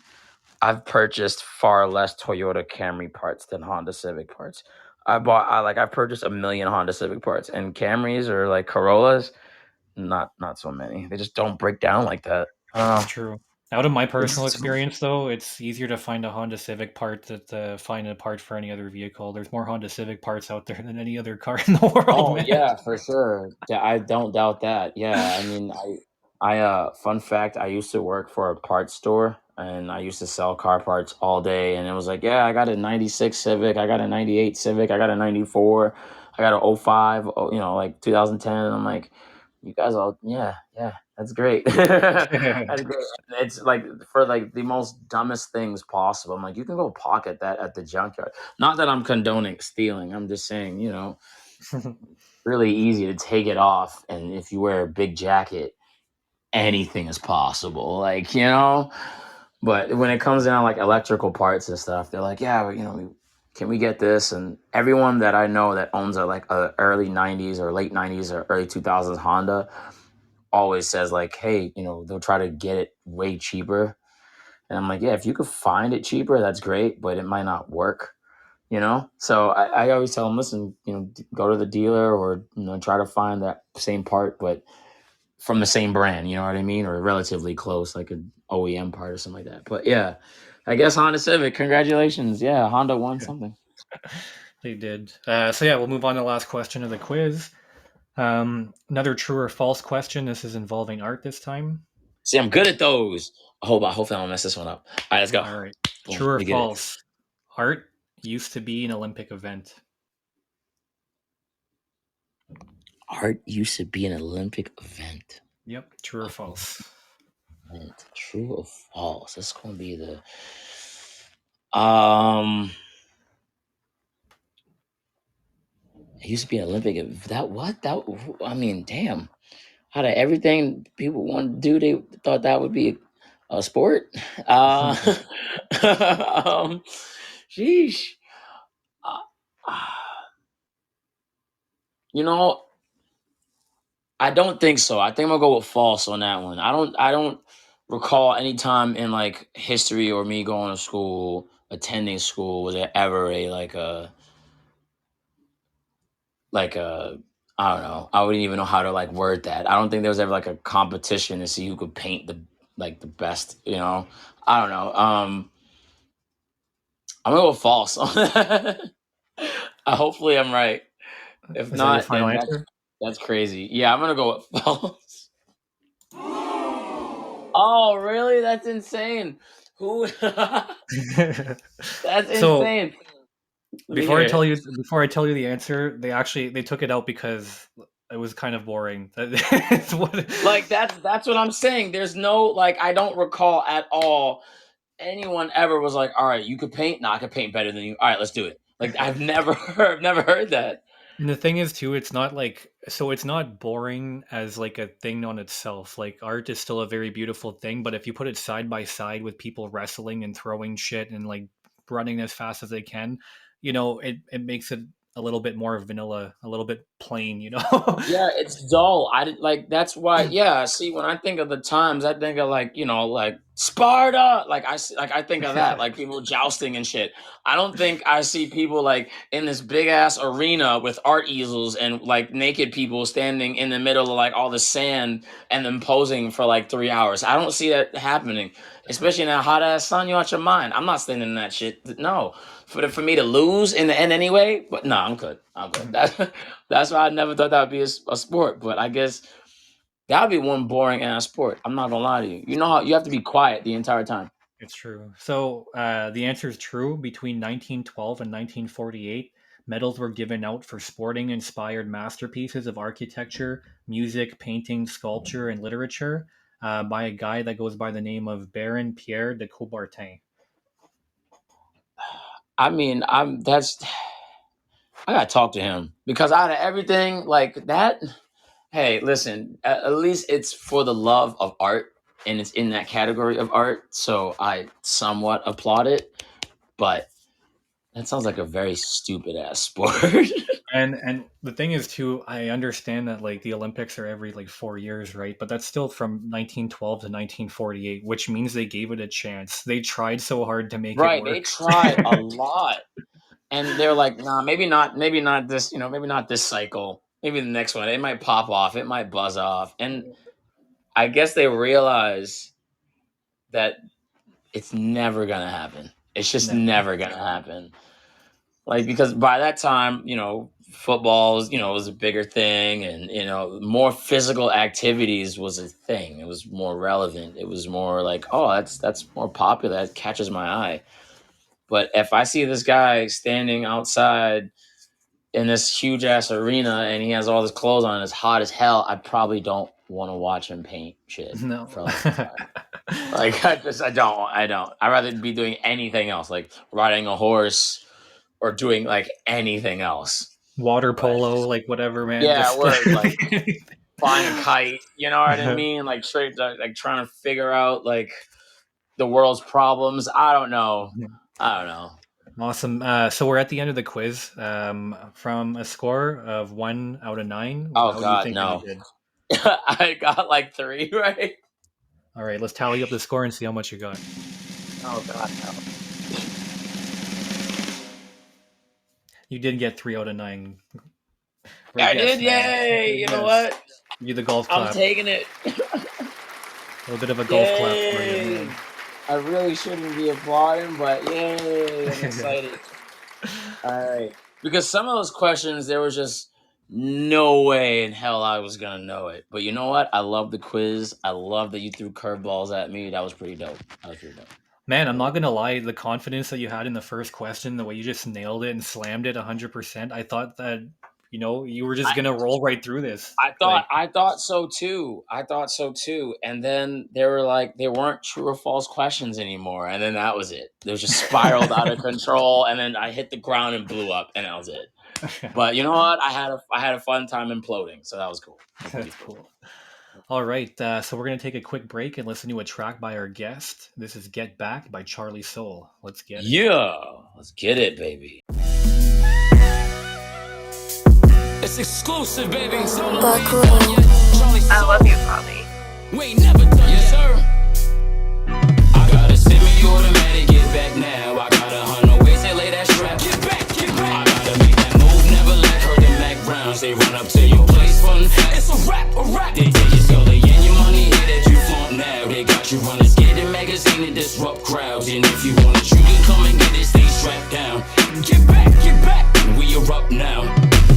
[SPEAKER 2] I've purchased far less Toyota Camry parts than Honda Civic parts. I've purchased a million Honda Civic parts, and Camrys or like Corollas, not so many. They just don't break down like that. I don't
[SPEAKER 1] It's
[SPEAKER 2] know.
[SPEAKER 1] true. Out of my personal
[SPEAKER 2] It's
[SPEAKER 1] experience, though, it's easier to find a Honda Civic part than to find a part for any other vehicle. There's more Honda Civic parts out there than any other car in the world,
[SPEAKER 2] Oh
[SPEAKER 1] man.
[SPEAKER 2] yeah, for sure. Yeah, I don't doubt that. Yeah, I mean, fun fact, I used to work for a parts store and I used to sell car parts all day. And it was like, yeah, I got a 96 Civic, I got a 98 Civic, I got a 94, I got a '05, like 2010. I'm like, you guys all, yeah, yeah, that's great. That's great. It's like for like the most dumbest things possible. I'm like, you can go pocket that at the junkyard. Not that I'm condoning stealing. I'm just saying, really easy to take it off, and if you wear a big jacket anything is possible, but when it comes down like electrical parts and stuff, they're like, yeah, can we get this? And everyone that I know that owns a early 90s or late 90s or early 2000s Honda always says like, hey, they'll try to get it way cheaper, and I'm like, yeah, if you could find it cheaper, that's great, but it might not work. So I always tell them, listen, go to the dealer or try to find that same part, but from the same brand. You know what I mean, or relatively close, like an OEM part or something like that. But yeah, I guess Honda Civic. Congratulations, yeah, Honda won something.
[SPEAKER 1] They did. So yeah, we'll move on to the last question of the quiz. Another true or false question. This is involving art this time.
[SPEAKER 2] See, I'm good at those. Hopefully I don't mess this one up. All right, let's go.
[SPEAKER 1] All right.
[SPEAKER 2] Boom.
[SPEAKER 1] True
[SPEAKER 2] Let
[SPEAKER 1] or
[SPEAKER 2] me get it.
[SPEAKER 1] false? Art used to be an Olympic event.
[SPEAKER 2] Art used to be an Olympic event.
[SPEAKER 1] Yep. True or false?
[SPEAKER 2] True or false? That's gonna be the um. It used to be an Olympic. That what? That I mean, damn. Out of everything people want to do, they thought that would be a sport. Uh, um, sheesh. Uh, you know, I don't think so. I think I'm gonna go with false on that one. I don't recall any time in like history or me going to school, attending school, was there ever a like a I don't know. I wouldn't even know how to like word that. I don't think there was ever like a competition to see who could paint the best, you know. I don't know. I'm gonna go false on that. Hopefully I'm right. If
[SPEAKER 1] Is that your
[SPEAKER 2] not,
[SPEAKER 1] final
[SPEAKER 2] then
[SPEAKER 1] answer?
[SPEAKER 2] that's crazy. Yeah, I'm gonna go with false. Oh, really? That's insane. Who? That's
[SPEAKER 1] So
[SPEAKER 2] insane. Let me hear it.
[SPEAKER 1] before I tell you the answer, they took it out because it was kind of boring. It's what.
[SPEAKER 2] Like that's what I'm saying. There's no like I don't recall at all anyone ever was like, all right, you could paint. No, I could paint better than you. All right, let's do it. Like I've never heard, never heard that.
[SPEAKER 1] And the thing is too, it's not like so it's not boring as like a thing on itself. Like art is still a very beautiful thing, but if you put it side by side with people wrestling and throwing shit and like running as fast as they can, it makes it a little bit more vanilla, a little bit plain, you know?
[SPEAKER 2] Yeah, it's dull. I did like that's why. Yeah, see, when I think of the times, I think of like like Sparta. Like I think of that, like people jousting and shit. I don't think I see people like in this big ass arena with art easels and like naked people standing in the middle of like all the sand and then posing for like 3 hours. I don't see that happening, especially in that hot ass sun. You out your mind. I'm not standing in that shit. No, for me to lose in the end anyway. But no, I'm good. I'm good. That's why I never thought that would be a sport. But I guess that would be one boring ass sport. I'm not gonna lie to you. You know how you have to be quiet the entire time.
[SPEAKER 1] It's true. So the answer is true. Between 1912 and 1948, medals were given out for sporting inspired masterpieces of architecture, music, painting, sculpture, and literature by a guy that goes by the name of Baron Pierre de Coubertin.
[SPEAKER 2] I mean, I gotta talk to him because out of everything like that, hey, listen, at least it's for the love of art and it's in that category of art. So I somewhat applaud it, but that sounds like a very stupid ass sport.
[SPEAKER 1] And the thing is too, I understand that like the Olympics are every like 4 years, right? But that's still from 1912 to 1948, which means they gave it a chance. They tried so hard to make it
[SPEAKER 2] Right? They
[SPEAKER 1] work.
[SPEAKER 2] tried a lot. And they're like, nah, maybe not this, maybe not this cycle. Maybe the next one. It might pop off, it might buzz off. And I guess they realize that it's never gonna happen. It's just
[SPEAKER 1] Never.
[SPEAKER 2] never gonna happen. Like because by that time, footballs, was a bigger thing and more physical activities was a thing. It was more relevant. It was more like, oh, that's more popular. That catches my eye. But if I see this guy standing outside in this huge ass arena and he has all his clothes on and it's hot as hell, I probably don't want to watch him paint shit
[SPEAKER 1] No.
[SPEAKER 2] for a long time. Like I don't. I'd rather be doing anything else, like riding a horse or doing like anything else.
[SPEAKER 1] Water
[SPEAKER 2] But
[SPEAKER 1] polo, like whatever, man.
[SPEAKER 2] yeah,
[SPEAKER 1] Just
[SPEAKER 2] word like flying a kite, you know what I mean? Like straight like trying to figure out like the world's problems. I don't know. I don't know.
[SPEAKER 1] awesome. So we're at the end of the quiz. From a score of 1 out of 9,
[SPEAKER 2] Oh
[SPEAKER 1] how do you
[SPEAKER 2] god,
[SPEAKER 1] think that you
[SPEAKER 2] no.
[SPEAKER 1] did?
[SPEAKER 2] I got like 3 right.
[SPEAKER 1] All right, let's tally up the score and see how much you got.
[SPEAKER 2] Oh god, no.
[SPEAKER 1] You did get 3 out of 9. Great
[SPEAKER 2] I
[SPEAKER 1] guess,
[SPEAKER 2] did.
[SPEAKER 1] man.
[SPEAKER 2] Yay!
[SPEAKER 1] Great
[SPEAKER 2] You know
[SPEAKER 1] guess.
[SPEAKER 2] what?
[SPEAKER 1] Give you the golf
[SPEAKER 2] I'm
[SPEAKER 1] clap.
[SPEAKER 2] taking it.
[SPEAKER 1] A little bit of a golf clap for you,
[SPEAKER 2] Yay!
[SPEAKER 1] man.
[SPEAKER 2] I really shouldn't be applauding, but yay! I'm excited. All right. because some of those questions there was just no way in hell I was gonna know it. But you know what? I love the quiz. I love that you threw curveballs at me. That was pretty dope. That was pretty dope.
[SPEAKER 1] Man, I'm not gonna lie, the confidence that you had in the first question, the way you just nailed it and slammed it 100%, I thought that, you were just
[SPEAKER 2] I,
[SPEAKER 1] gonna roll right through this.
[SPEAKER 2] I thought
[SPEAKER 1] Like,
[SPEAKER 2] I thought so too. I thought so too. And then they were like they weren't true or false questions anymore. And then that was it. They just spiraled out of control. And then I hit the ground and blew up. And that was it. But you know what? I had a fun time imploding. So that was cool. That was pretty
[SPEAKER 1] that's
[SPEAKER 2] cool.
[SPEAKER 1] cool. All right, so we're gonna take a quick break and listen to a track by our guest. This is "Get Back" by CharliSouL. Let's get it.
[SPEAKER 2] Yeah, let's get it, baby.
[SPEAKER 3] It's exclusive, baby.
[SPEAKER 4] I love you, Bobby.
[SPEAKER 3] We ain't never done, yes, sir. I got a semi-automatic, get back now. I got 100 ways to lay that strap. Get back, get back. I gotta make that move, never let her the Mac rounds. They run up to your place fun. It's a rap, a rap. They take your scully and your money here that you flaunt now. They got you running scared in magazine and disrupt crowds. And if you want it, you can come and get it, stay strapped down. Get back, get back. We erupt now.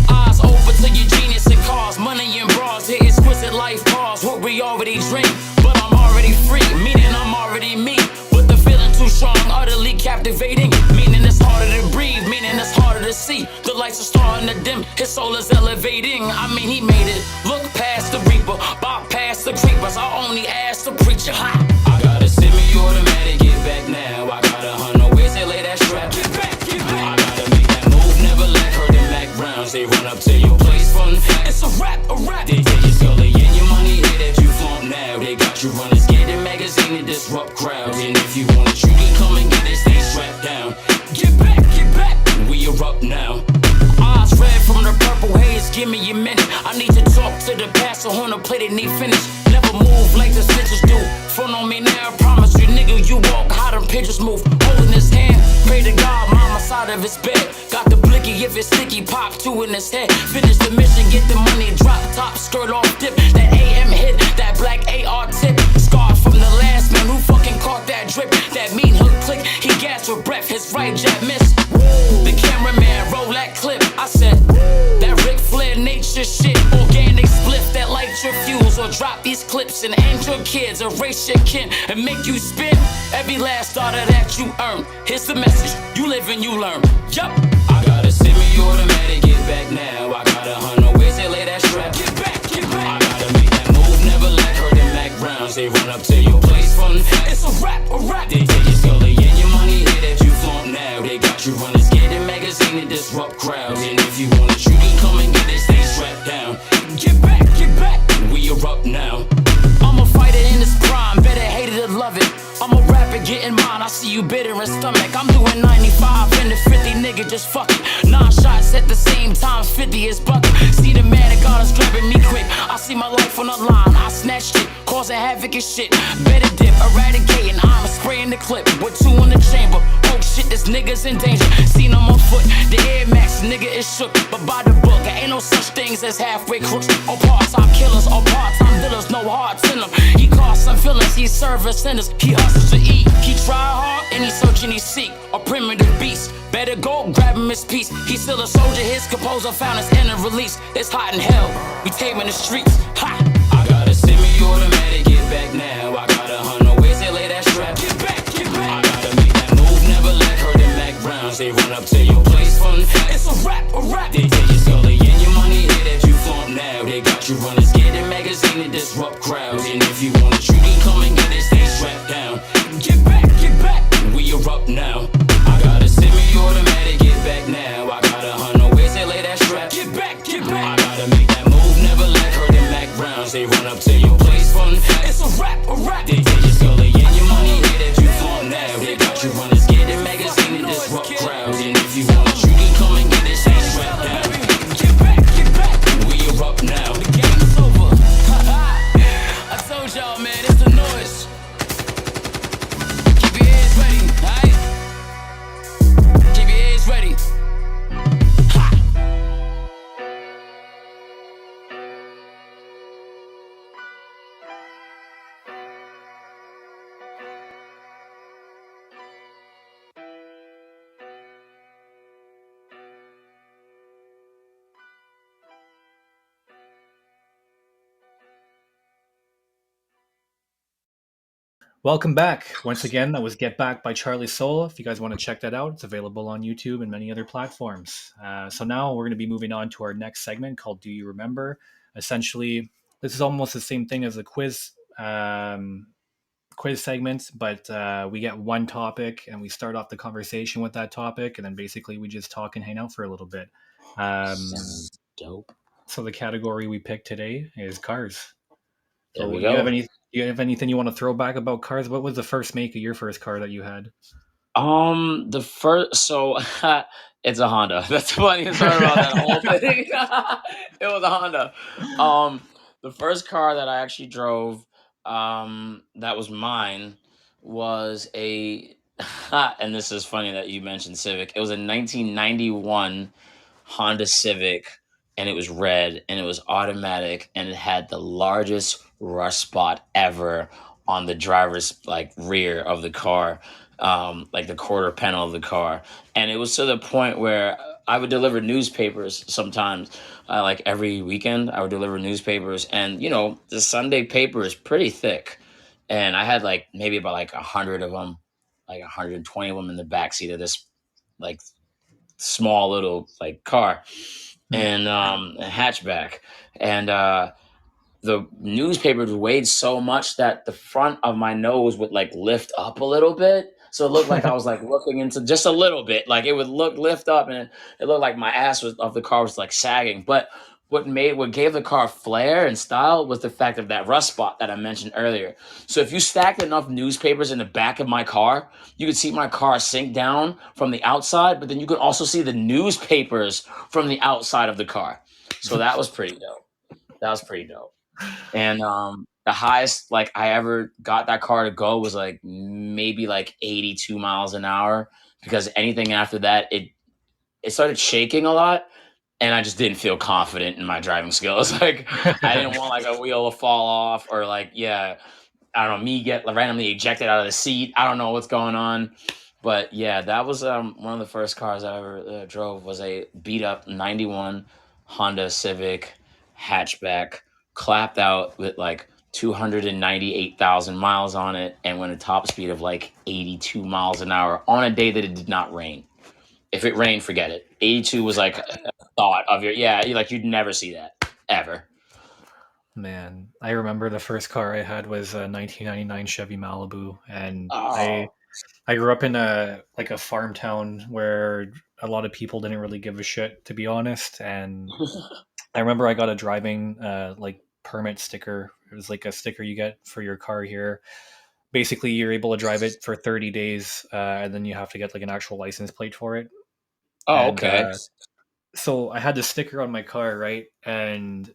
[SPEAKER 3] Eyes open to your genius and cars, money and bras, the exquisite life pause, what we already drink, but I'm already free, meaning I'm already me, but the feeling too strong, utterly captivating, meaning it's harder to breathe, meaning it's harder to see, the lights are starting to dim, his soul is elevating, I mean he made it, look past the reaper, bypass the creepers, I only ask the preacher, ha! I got a semi-automatic, get back now, I got 100 ways to lay that strap, get back, get back, I gotta make that move, never let her the Mac rounds, they run up to your place fun, it's a rap, a rap, they take your scully and your money here that you flaunt now, they got you running scared in magazine and disrupt crowds, and if you want it, you can come and get it, stay strapped down, get back, we erupt now. Eyes red from the purple haze, give me a minute. I need to talk to the pastor on the plate, it need finish. Never move like the stitches do. Front on me now, I promise you, nigga, you walk how them pigeons move. Holding his hand, pray to God, mama side of his bed. Got the blicky, if it's sticky, pop two in his head. Finish the mission, get the money, drop top, skirt off, dip. That AM hit, that black AR tip. Scar from the last man who fucking caught that drip. That mean hook click, he gasped for breath, his right jab missed. The cameraman roll that clip. I said, that Ric Flair nature shit. Organic spliff that light your fuse. Or drop these clips and end your kids. Erase your kin and make you spin every last dollar that you earn. Here's the message, you live and you learn. Yup. I got a semi-automatic, get back now. I got 100 ways to lay that strap. Get back, get back. I gotta make that move, never let her the Mac rounds. They run up to your place fun. It's a rap, a rap. They take your scully and your money here that you flaunt now. They got you running scared in magazine and disrupt crowds. And if you want it, you can come and get it, stay strapped down. Get back, we erupt now. I'm a fighter in his prime, better hate it or love it. I'm a rapper getting mine, I see you bitter in stomach. I'm doing 95 and the 50, nigga, just fuck it. 9 shots at the same time, 50 is bucket. See the man that got us grabbing me quick. I see my life on the line, I snatched it, causing havoc and shit. Better dip, eradicating, I'm spraying the clip. With 2 in the chamber, oh shit, this nigga's in danger. Seen him on foot, the Air Max, nigga is shook. But by the book, there ain't no such things as halfway crooks. Or part-time killers, or part-time dealers, no hearts in them. He caused some feelings, he serves sinners, he hustles to eat. He try hard, and he search and he seek a primitive beast. Better go, grab him his piece. He's still a soldier, his composer found his inner release. It's hot in hell, we taming the streets. Ha! I got a semi-automatic, get back now. I got 100 ways to lay that strap. Get back, get back. I gotta make that move, never let her the Mac rounds. They run up to your place fun. It's a rap, a rap. They take your scully and your money here that you flaunt now. They got you running scared in magazine and disrupt crowds. And if you want it, you can come and get it, stay strapped down. Get back, we erupt now. I got a semi-automatic, get back now. I got 100 ways to lay that strap. Get back, I gotta make that move, never let her the Mac rounds. They run up to your place fun. It's a rap, a rap. They take your scully and your money here that you flaunt now. They got you running scared in magazine and disrupt crowds. And if you want it, you can come and get it, stay strapped down. Get back, we erupt now. The game's over. I
[SPEAKER 1] Welcome back. Once again, that was Get Back by CharliSouL. If you guys want to check that out, it's available on YouTube and many other platforms. So now we're going to be moving on to our next segment called Do You Remember? Essentially, this is almost the same thing as a quiz segment, but we get one topic and we start off the conversation with that topic, and then basically we just talk and hang out for a little bit. Um,
[SPEAKER 2] Sounds dope.
[SPEAKER 1] so the category we picked today is cars.
[SPEAKER 2] There
[SPEAKER 1] So
[SPEAKER 2] we
[SPEAKER 1] do you have
[SPEAKER 2] go.
[SPEAKER 1] anything you want to throw back about cars? What was the first make of your first car that you had?
[SPEAKER 2] The first, so it's a Honda. That's the funniest part about that whole thing. It was a Honda. Um, the first car that I actually drove, that was mine, was a, and this is funny that you mentioned Civic. It was a 1991 Honda Civic, and it was red, and it was automatic, and it had the largest rust spot ever on the driver's like rear of the car, like the quarter panel of the car. And it was to the point where I would deliver newspapers sometimes, like every weekend. I would deliver newspapers, and the Sunday paper is pretty thick, and I had like maybe about like 100 of them, like 120 of them in the back seat of this like small little like car, and a hatchback, and the newspaper weighed so much that the front of my nose would like lift up a little bit. So it looked like I was like looking into just a little bit. Like it would lift up, and it looked like my ass was of the car was like sagging. But what gave the car flair and style was the fact of that rust spot that I mentioned earlier. So if you stacked enough newspapers in the back of my car, you could see my car sink down from the outside, but then you could also see the newspapers from the outside of the car. So that was pretty dope. That was pretty dope. And the highest like I ever got that car to go was like maybe like 82 miles an hour, because anything after that it started shaking a lot, and I just didn't feel confident in my driving skills. Like I didn't want like a wheel to fall off, or like I don't know, me get randomly ejected out of the seat. I don't know what's going on. But yeah, that was one of the first cars I ever drove, was a beat up 91 Honda Civic hatchback, clapped out with like 298,000 miles on it, and went a top speed of like 82 miles an hour on a day that it did not rain. If it rained, forget it. 82 was like a thought of like you'd never see that ever.
[SPEAKER 1] Man, I remember the first car I had was a 1999 Chevy Malibu, and I
[SPEAKER 2] Oh.
[SPEAKER 1] I grew up in a farm town where a lot of people didn't really give a shit, to be honest. And I remember I got a driving like permit sticker. It was like a sticker you get for your car here. Basically, you're able to drive it for 30 days, and then you have to get like an actual license plate for it.
[SPEAKER 2] Oh,
[SPEAKER 1] And
[SPEAKER 2] okay.
[SPEAKER 1] so I had the sticker on my car, right? And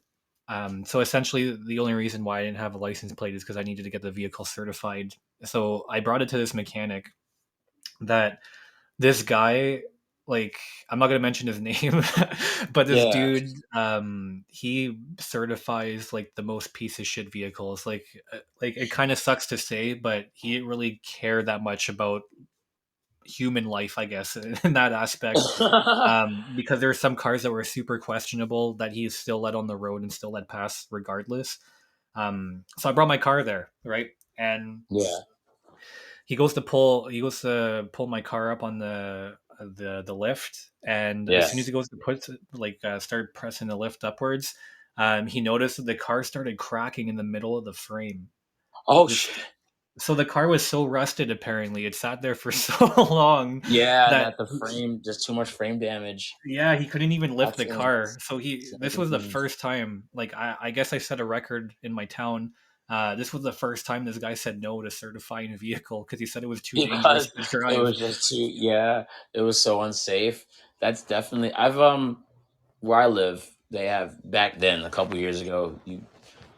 [SPEAKER 1] so essentially, the only reason why I didn't have a license plate is because I needed to get the vehicle certified. So I brought it to this mechanic. That this guy, like, I'm not gonna mention his name, but this
[SPEAKER 2] Yeah.
[SPEAKER 1] dude, he certifies like the most piece of shit vehicles. Like it kind of sucks to say, but he didn't really care that much about human life, I guess, in that aspect. Because there are some cars that were super questionable that he still let on the road and still let pass regardless. So I brought my car there, right? And
[SPEAKER 2] Yeah.
[SPEAKER 1] he goes to pull my car up on the lift, and as soon as
[SPEAKER 2] Yes.
[SPEAKER 1] he goes to start pressing the lift upwards, he noticed that the car started cracking in the middle of the frame.
[SPEAKER 2] Oh
[SPEAKER 1] This
[SPEAKER 2] shit.
[SPEAKER 1] So the car was so rusted, apparently it sat there for so long
[SPEAKER 2] Yeah,
[SPEAKER 1] that
[SPEAKER 2] that the frame, just too much frame damage.
[SPEAKER 1] yeah, he couldn't even lift
[SPEAKER 2] I've
[SPEAKER 1] the
[SPEAKER 2] seen
[SPEAKER 1] car. So he
[SPEAKER 2] seen
[SPEAKER 1] this was the
[SPEAKER 2] things.
[SPEAKER 1] first time, like, I guess I set a record in my town. This was the first time this guy said no to certifying a vehicle because he said it was too dangerous
[SPEAKER 2] Because
[SPEAKER 1] to
[SPEAKER 2] it
[SPEAKER 1] drive.
[SPEAKER 2] was just too, yeah, it was so unsafe. That's definitely, I've where I live, they have back then, a couple years ago,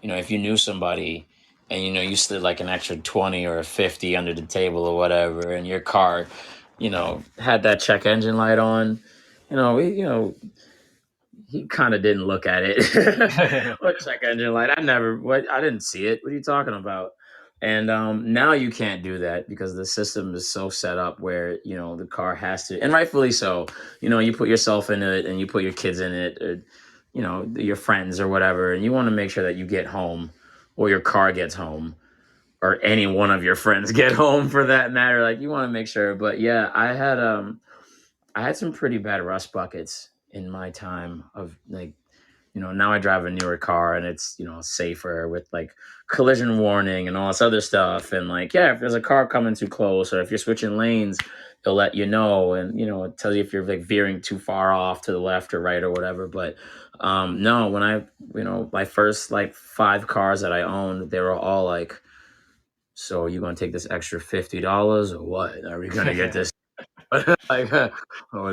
[SPEAKER 2] if you knew somebody, and you slid like an extra 20 or a 50 under the table or whatever, and your car, had that check engine light on, you know, we- you know, he kind of didn't look at it. Or check engine light. I didn't see it. What are you talking about? And now you can't do that, because the system is so set up where the car has to, and rightfully so. You put yourself in it, and you put your kids in it, or your friends or whatever, and you want to make sure that you get home, or your car gets home. or any one of your friends get home for that matter. Like you want to make sure. But yeah, I had some pretty bad rust buckets in my time of like, now I drive a newer car and it's, safer with like collision warning and all this other stuff. And like, yeah, if there's a car coming too close or if you're switching lanes, it'll let you know. And, it tells you if you're like veering too far off to the left or right or whatever. But no, when my first like 5 cars that I owned, they were all like, so you going to take this extra $50 or what? Are we going to get this? Like, are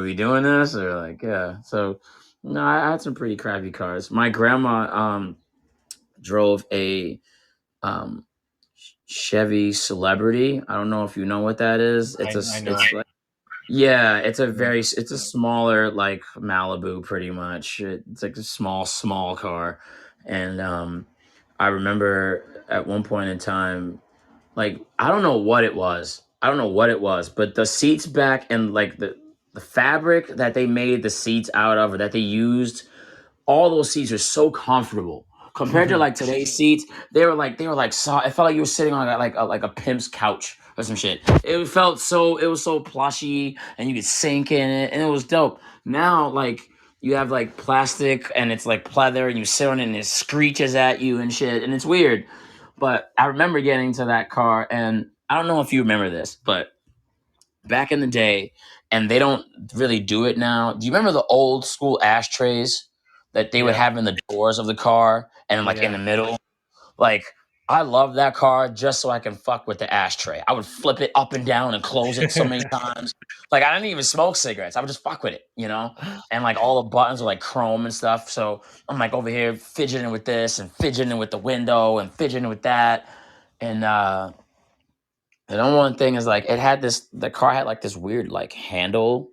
[SPEAKER 2] we doing this or like, yeah. So no, I had some pretty crappy cars. My grandma drove a um Chevy Celebrity. I don't know if you know what that is.
[SPEAKER 1] I know.
[SPEAKER 2] It's like, yeah, it's a smaller like Malibu pretty much. It's like a small car. And I remember at one point in time, like I don't know what it was. I don't know what it was, but the seats back and like the fabric that they made the seats out of or that they used, all those seats are so comfortable compared to like today's seats. They were like so. It felt like you were sitting on like a pimp's couch or some shit. It was so plushy and you could sink in it and it was dope. Now like you have like plastic and it's like pleather and you sit on it and it screeches at you and shit and it's weird. But I remember getting to that car and I don't know if you remember this, but back in the day, and they don't really do it now. Do you remember the old school ashtrays that they would
[SPEAKER 1] Yeah.
[SPEAKER 2] have in the doors of the car and
[SPEAKER 1] Oh
[SPEAKER 2] like in
[SPEAKER 1] yeah.
[SPEAKER 2] the middle? Like, I love that car just so I can fuck with the ashtray. I would flip it up and down and close it so many times. Like, I didn't even smoke cigarettes. I would just fuck with it. And like all the buttons were like chrome and stuff. So I'm like over here fidgeting with this and fidgeting with the window and fidgeting with that. And the number one thing is like the car had like this weird like handle.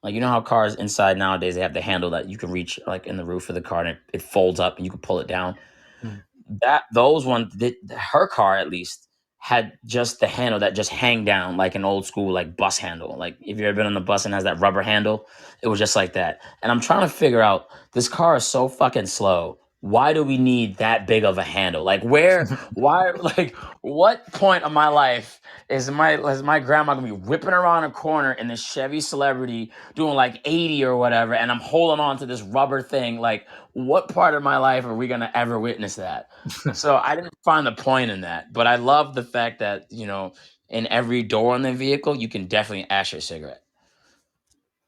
[SPEAKER 2] Like you know how cars inside nowadays they have the handle that you can reach like in the roof of the car and it folds up and you can pull it down.
[SPEAKER 1] Mm.
[SPEAKER 2] That those ones her car at least had just the handle that just hang down like an old school like bus handle. Like if you've ever been on the bus and has that rubber handle, it was just like that. And I'm trying to figure out this car is so fucking slow. Why do we need that big of a handle? Like why like what point of my life is my grandma gonna be whipping around a corner in this Chevy Celebrity doing like 80 or whatever, and I'm holding on to this rubber thing? Like, what part of my life are we gonna ever witness that? So I didn't find the point in that, but I love the fact that in every door on the vehicle you can definitely ash your cigarette.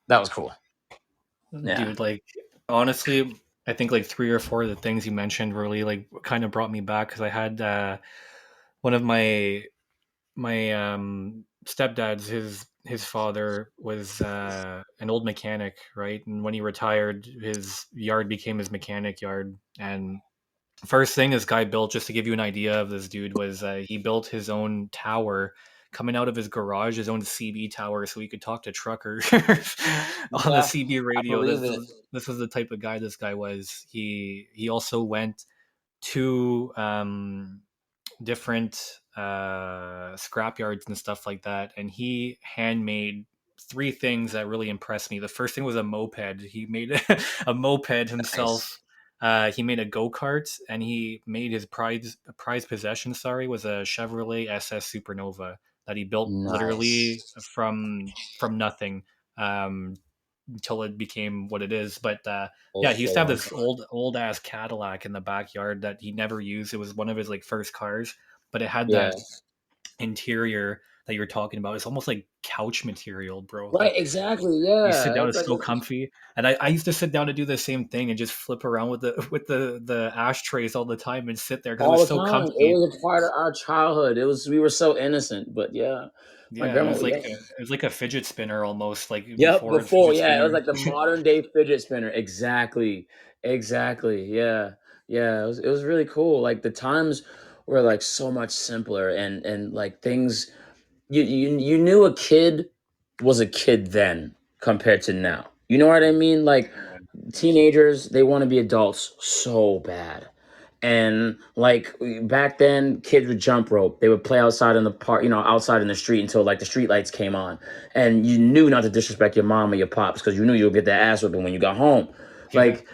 [SPEAKER 2] That was cool. Yeah.
[SPEAKER 1] Dude, like honestly, I think like 3 or 4 of the things you mentioned really like kind of brought me back because I had one of my stepdad's his father was an old mechanic, right? And when he retired, his yard became his mechanic yard. And first thing this guy built, just to give you an idea of this dude, was he built his own tower coming out of his garage, his own CB tower, so he could talk to truckers on the
[SPEAKER 2] Yeah,
[SPEAKER 1] CB
[SPEAKER 2] I
[SPEAKER 1] radio.
[SPEAKER 2] believe
[SPEAKER 1] This
[SPEAKER 2] it.
[SPEAKER 1] was this was the type of guy this guy was. He also went to different scrap yards and stuff like that, and he handmade 3 things that really impressed me. The first thing was a moped. He made a moped
[SPEAKER 2] Nice.
[SPEAKER 1] himself. He made a go-kart, and he made his prize possession. Sorry, was a Chevrolet SS Supernova that he built literally
[SPEAKER 2] Nice.
[SPEAKER 1] from nothing. Um, until it became what it is. But
[SPEAKER 2] Full
[SPEAKER 1] yeah, he used to have
[SPEAKER 2] show on.
[SPEAKER 1] this old ass Cadillac in the backyard that he never used. It was one of his like first cars, but it had
[SPEAKER 2] Yeah.
[SPEAKER 1] that interior that you were talking about. It's almost like couch material, bro.
[SPEAKER 2] Right,
[SPEAKER 1] Like
[SPEAKER 2] exactly.
[SPEAKER 1] you sit
[SPEAKER 2] Yeah.
[SPEAKER 1] down,
[SPEAKER 2] It's
[SPEAKER 1] it's
[SPEAKER 2] like
[SPEAKER 1] so comfy. And I used to sit down to do the same thing and just flip around with the ashtrays all the time and sit there because it was
[SPEAKER 2] all the
[SPEAKER 1] so
[SPEAKER 2] time. It
[SPEAKER 1] comfy.
[SPEAKER 2] was a part of our childhood. We were so innocent, but yeah, my
[SPEAKER 1] Yeah,
[SPEAKER 2] grandma. Yeah.
[SPEAKER 1] it was like a fidget spinner almost, like
[SPEAKER 2] Yep.
[SPEAKER 1] before
[SPEAKER 2] Before,
[SPEAKER 1] fidget
[SPEAKER 2] yeah, it was
[SPEAKER 1] spinner.
[SPEAKER 2] like the modern day fidget spinner. Exactly. Exactly. Yeah. Yeah. It was really cool. Like the times were like so much simpler and like things you knew a kid was a kid then compared to now. You know what I mean? Like teenagers, they want to be adults so bad. And like back then, kids would jump rope. They would play outside in the park, outside in the street until like the street lights came on. And you knew not to disrespect your mom or your pops because you knew you'll get that ass whipping when you got home.
[SPEAKER 1] Yeah.
[SPEAKER 2] Like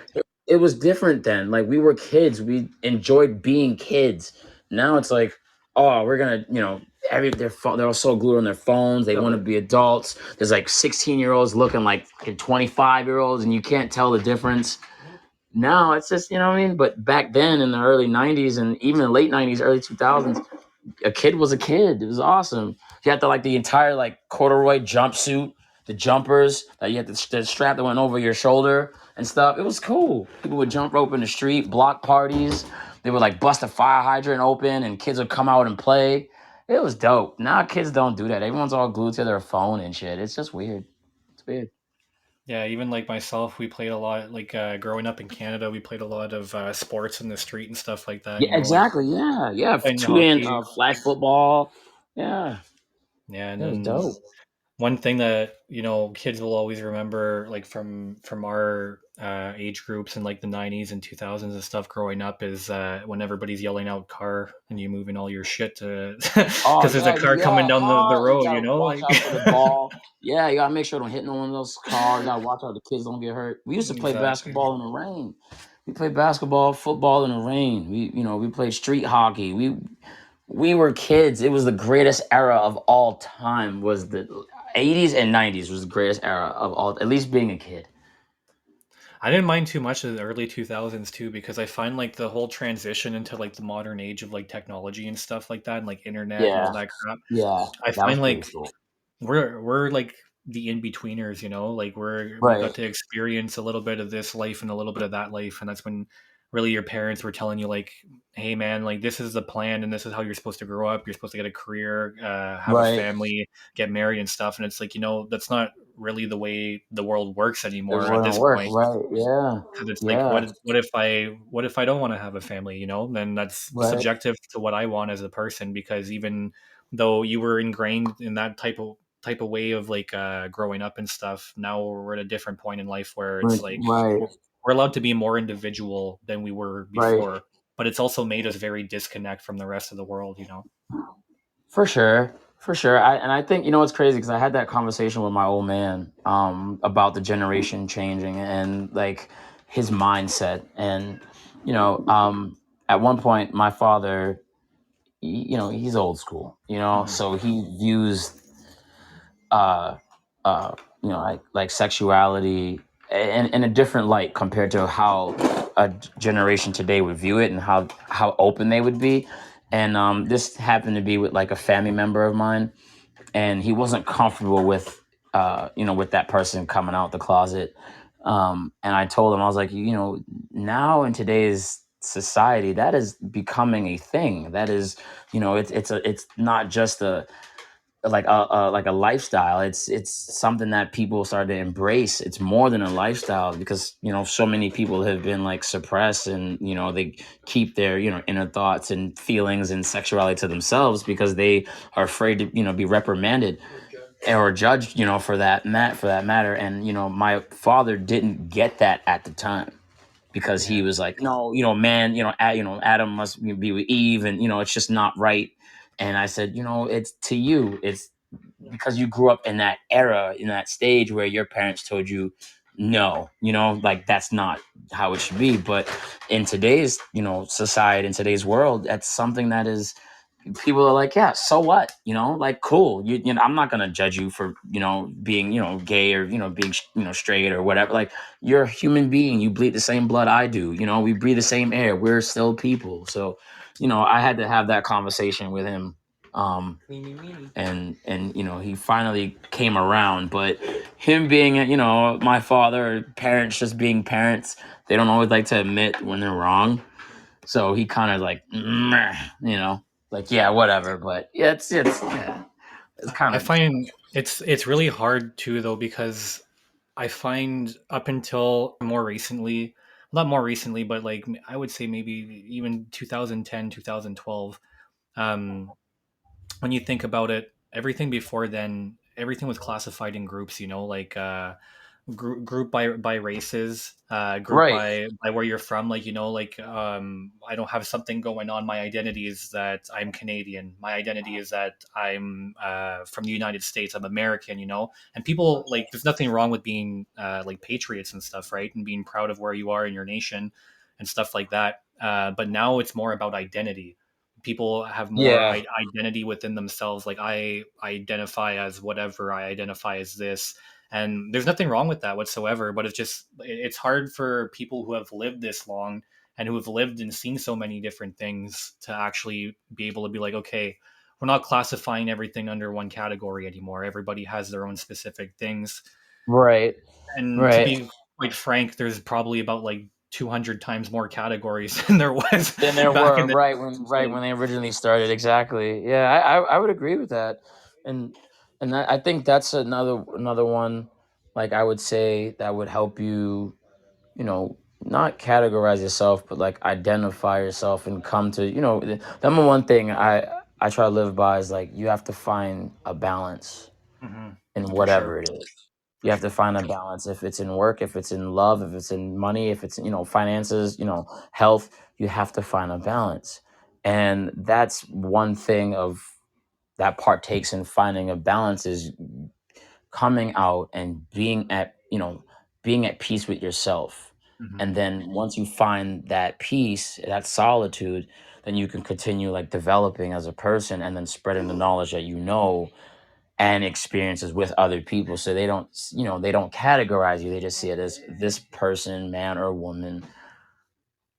[SPEAKER 2] it was different then. Like we were kids. We enjoyed being kids. Now it's like oh, we're gonna, they're all so glued on their phones. They want to be adults. There's like 16-year-olds looking like 25-year-olds, and you can't tell the difference. Now it's just, you know what I mean. But back then in the early '90s and even the late '90s, early 2000s, a kid was a kid. It was awesome. You had the entire like corduroy jumpsuit, the jumpers that you had the strap that went over your shoulder and stuff. It was cool. People would jump rope in the street, block parties. They would like bust a fire hydrant open, and kids would come out and play. It was dope. Now kids don't do that. Everyone's all glued to their phone and shit. It's just weird. It's weird.
[SPEAKER 1] Yeah, even like myself, we played a lot. Like growing up in Canada, we played a lot of sports in the street and stuff like that.
[SPEAKER 2] Yeah,
[SPEAKER 1] You know, like
[SPEAKER 2] exactly. Yeah, yeah.
[SPEAKER 1] playing
[SPEAKER 2] Two in
[SPEAKER 1] hockey.
[SPEAKER 2] flag football. Yeah,
[SPEAKER 1] Yeah, and
[SPEAKER 2] it was
[SPEAKER 1] then
[SPEAKER 2] dope.
[SPEAKER 1] one thing that kids will always remember, like from our age groups in like the '90s and 2000s and stuff growing up, is when everybody's yelling out "car" and you moving all your shit to
[SPEAKER 2] Oh
[SPEAKER 1] because there's a
[SPEAKER 2] yeah,
[SPEAKER 1] car coming
[SPEAKER 2] yeah,
[SPEAKER 1] down the
[SPEAKER 2] car. You
[SPEAKER 1] road.
[SPEAKER 2] gotta watch
[SPEAKER 1] Like
[SPEAKER 2] out for the ball. Yeah, you gotta make sure don't hit no one of those cars. You gotta watch out the kids don't get hurt. We used to play
[SPEAKER 1] exactly.
[SPEAKER 2] basketball in the rain. We played basketball, football in the rain. We played street hockey. We were kids. It was the greatest era of all time. Was the '80s and '90s was the greatest era of all. At least being a kid.
[SPEAKER 1] I didn't mind too much of the early 2000s too, because I find like the whole transition into like the modern age of like technology and stuff like that and like internet and all
[SPEAKER 2] Yeah,
[SPEAKER 1] that crap.
[SPEAKER 2] yeah,
[SPEAKER 1] I
[SPEAKER 2] that was
[SPEAKER 1] find
[SPEAKER 2] pretty
[SPEAKER 1] like
[SPEAKER 2] cool.
[SPEAKER 1] we're like the in-betweeners, like we got
[SPEAKER 2] Right,
[SPEAKER 1] to experience a little bit of this life and a little bit of that life, and that's when really your parents were telling you like, hey man, like this is the plan and this is how you're supposed to grow up. You're supposed to get a career, have a
[SPEAKER 2] right.
[SPEAKER 1] family, get married and stuff. And it's like, that's not really the way the world works
[SPEAKER 2] It
[SPEAKER 1] anymore at
[SPEAKER 2] wouldn't
[SPEAKER 1] this
[SPEAKER 2] work.
[SPEAKER 1] point.
[SPEAKER 2] Right. Yeah.
[SPEAKER 1] Because it's like,
[SPEAKER 2] Yeah.
[SPEAKER 1] what if I don't want to have a family? Then that's
[SPEAKER 2] Right.
[SPEAKER 1] subjective to what I want as a person. Because even though you were ingrained in that type of way of like growing up and stuff, now we're at a different point in life where
[SPEAKER 2] Right.
[SPEAKER 1] it's like
[SPEAKER 2] Right.
[SPEAKER 1] we're allowed to be more individual than we were
[SPEAKER 2] Right.
[SPEAKER 1] before. But it's also made us very disconnect from the rest of the world.
[SPEAKER 2] For sure. For sure. I think it's crazy because I had that conversation with my old man about the generation changing and like his mindset and at one point my father he's old school,
[SPEAKER 1] Hmm.
[SPEAKER 2] so he views uh, like sexuality in a different light compared to how a generation today would view it and how open they would be. And this happened to be with like a family member of mine, and he wasn't comfortable with with that person coming out the closet. And I told him, I was like, now in today's society, that is becoming a thing. That is, it's not just like a lifestyle. It's something that people started to embrace. It's more than a lifestyle because so many people have been like suppressed, and they keep their inner thoughts and feelings and sexuality to themselves because they are afraid to be reprimanded or judged for that matter. And my father didn't get that at the time because he
[SPEAKER 1] Yeah.
[SPEAKER 2] was like, no, man, Adam must be with Eve, and it's just not right. And I said, it's to you, it's because you grew up in that era, in that stage where your parents told you no, like that's not how it should be. But in today's society, in today's world, that's something that is, people are like, yeah, so what, like cool, I'm not gonna judge you for being gay or being straight or whatever. Like, you're a human being, you bleed the same blood I do, we breathe the same air, we're still people. So I had to have that conversation with him. And he finally came around. But him being my father, or parents just being parents, they don't always like to admit when they're wrong. So he kind of like, "Meh," like, yeah, whatever. But yeah, it's kind
[SPEAKER 1] I
[SPEAKER 2] of.
[SPEAKER 1] find it's really hard too though, because I find up until more recently, not more recently, but like I would say maybe even 2010, 2012, um, when you think about it, everything before then, everything was classified in groups, like group by races, group
[SPEAKER 2] Right.
[SPEAKER 1] by where you're from, like like I don't have something going on. My identity is that I'm Canadian. My identity is that I'm from the United States. I'm American. And people, like, there's nothing wrong with being like patriots and stuff, right, and being proud of where you are in your nation and stuff like that. But now it's more about identity. people have more
[SPEAKER 2] Yeah.
[SPEAKER 1] identity within themselves. Like I identify as whatever, I identify as this, and there's nothing wrong with that whatsoever. But it's hard for people who have lived this long and who have lived and seen so many different things to actually be able to be like, okay, we're not classifying everything under one category anymore. Everybody has their own specific things.
[SPEAKER 2] Right.
[SPEAKER 1] And to
[SPEAKER 2] Right.
[SPEAKER 1] be quite frank, there's probably about like 200 times more categories than there was
[SPEAKER 2] Than there
[SPEAKER 1] back
[SPEAKER 2] were
[SPEAKER 1] in the
[SPEAKER 2] right
[SPEAKER 1] so,
[SPEAKER 2] when they originally started. Exactly. Yeah, I would agree with that, and I think that's another one. Like I would say that would help you, not categorize yourself, but like identify yourself and come to, the number one thing I try to live by is like you have to find a balance
[SPEAKER 1] mhm,
[SPEAKER 2] in
[SPEAKER 1] for sure,
[SPEAKER 2] whatever it is.
[SPEAKER 1] for
[SPEAKER 2] You have to
[SPEAKER 1] sure.
[SPEAKER 2] find a balance. If it's in work, if it's in love, if it's in money, if it's, finances, health, you have to find a balance. And that's one thing of that partakes in finding a balance is coming out and being at peace with yourself.
[SPEAKER 1] Mhm.
[SPEAKER 2] And then once you find that peace, that solitude, then you can continue like developing as a person and then spreading the knowledge that and experiences with other people, so they don't categorize you, they just see it as this person, man or woman,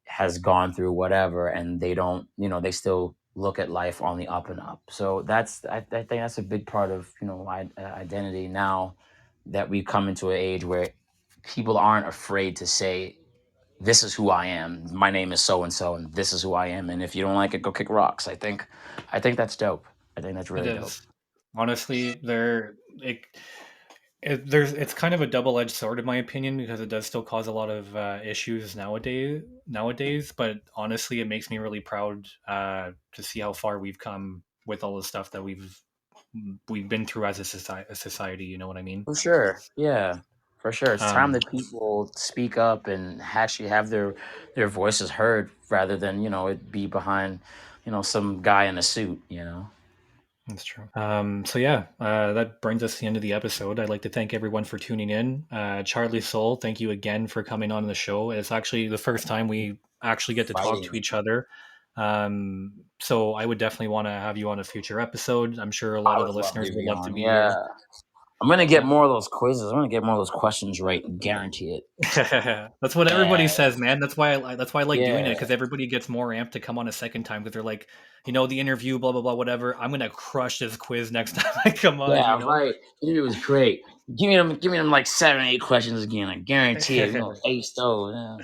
[SPEAKER 2] has gone through whatever, and they don't, they still look at life on the up and up. So I think that's a big part of identity now, that we've come into an age where people aren't afraid to say, this is who I am, my name is so and so, and this is who I am, and if you don't like it, go kick rocks. I think that's dope. I think that's
[SPEAKER 1] It
[SPEAKER 2] really dope.
[SPEAKER 1] is. Honestly, it's kind of a double-edged sword in my opinion because it does still cause a lot of issues nowadays. But honestly, it makes me really proud to see how far we've come with all the stuff that we've been through as a society. You know what I mean?
[SPEAKER 2] For sure. Yeah. For sure. It's time
[SPEAKER 1] Um,
[SPEAKER 2] that people speak up and actually have their voices heard, rather than, it be behind, some guy in a suit.
[SPEAKER 1] That's true. So yeah, that brings us to the end of the episode. I'd like to thank everyone for tuning in. CharliSouL, thank you again for coming on the show. It's actually the first time we actually get to talk to
[SPEAKER 2] Fighting.
[SPEAKER 1] each other. So I would definitely want to have you on a future episode. I'm sure a lot
[SPEAKER 2] I
[SPEAKER 1] of the
[SPEAKER 2] would love
[SPEAKER 1] listeners
[SPEAKER 2] to
[SPEAKER 1] would
[SPEAKER 2] be
[SPEAKER 1] love to
[SPEAKER 2] on.
[SPEAKER 1] be
[SPEAKER 2] Yeah.
[SPEAKER 1] here.
[SPEAKER 2] I'm gonna get
[SPEAKER 1] Yeah.
[SPEAKER 2] more of those quizzes. I'm gonna get more of those questions right. Guarantee it.
[SPEAKER 1] That's what everybody
[SPEAKER 2] And
[SPEAKER 1] says, man. That's why I like doing it
[SPEAKER 2] yeah.
[SPEAKER 1] because everybody gets more amped to come on a second time because they're like, the interview, blah blah blah, whatever. I'm gonna crush this quiz next time I come on.
[SPEAKER 2] Yeah, right. It was great. Give me them like 7, 8 questions again. I guarantee it. Ace those. Yeah.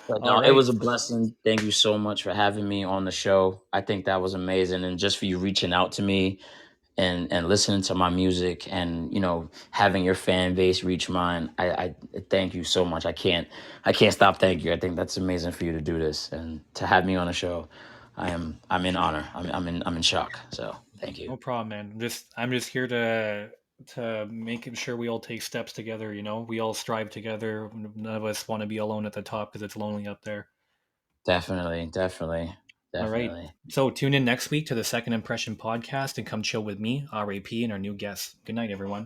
[SPEAKER 2] But
[SPEAKER 1] All
[SPEAKER 2] no, it
[SPEAKER 1] right.
[SPEAKER 2] was a blessing. Thank you so much for having me on the show. I think that was amazing, and just for you reaching out to me and listening to my music, and having your fan base reach mine. I thank you so much. I can't stop thanking you. I think that's amazing for you to do this and to have me on the show. I'm in honor. I'm in shock. So thank you.
[SPEAKER 1] No problem, man. I'm just here to make sure we all take steps together. We all strive together. None of us want to be alone at the top because it's lonely up there.
[SPEAKER 2] Definitely, definitely,
[SPEAKER 1] All right.
[SPEAKER 2] definitely.
[SPEAKER 1] So tune in next week to the Second Impression podcast and come chill with me, R.A.P, and our new guests. Good night, everyone.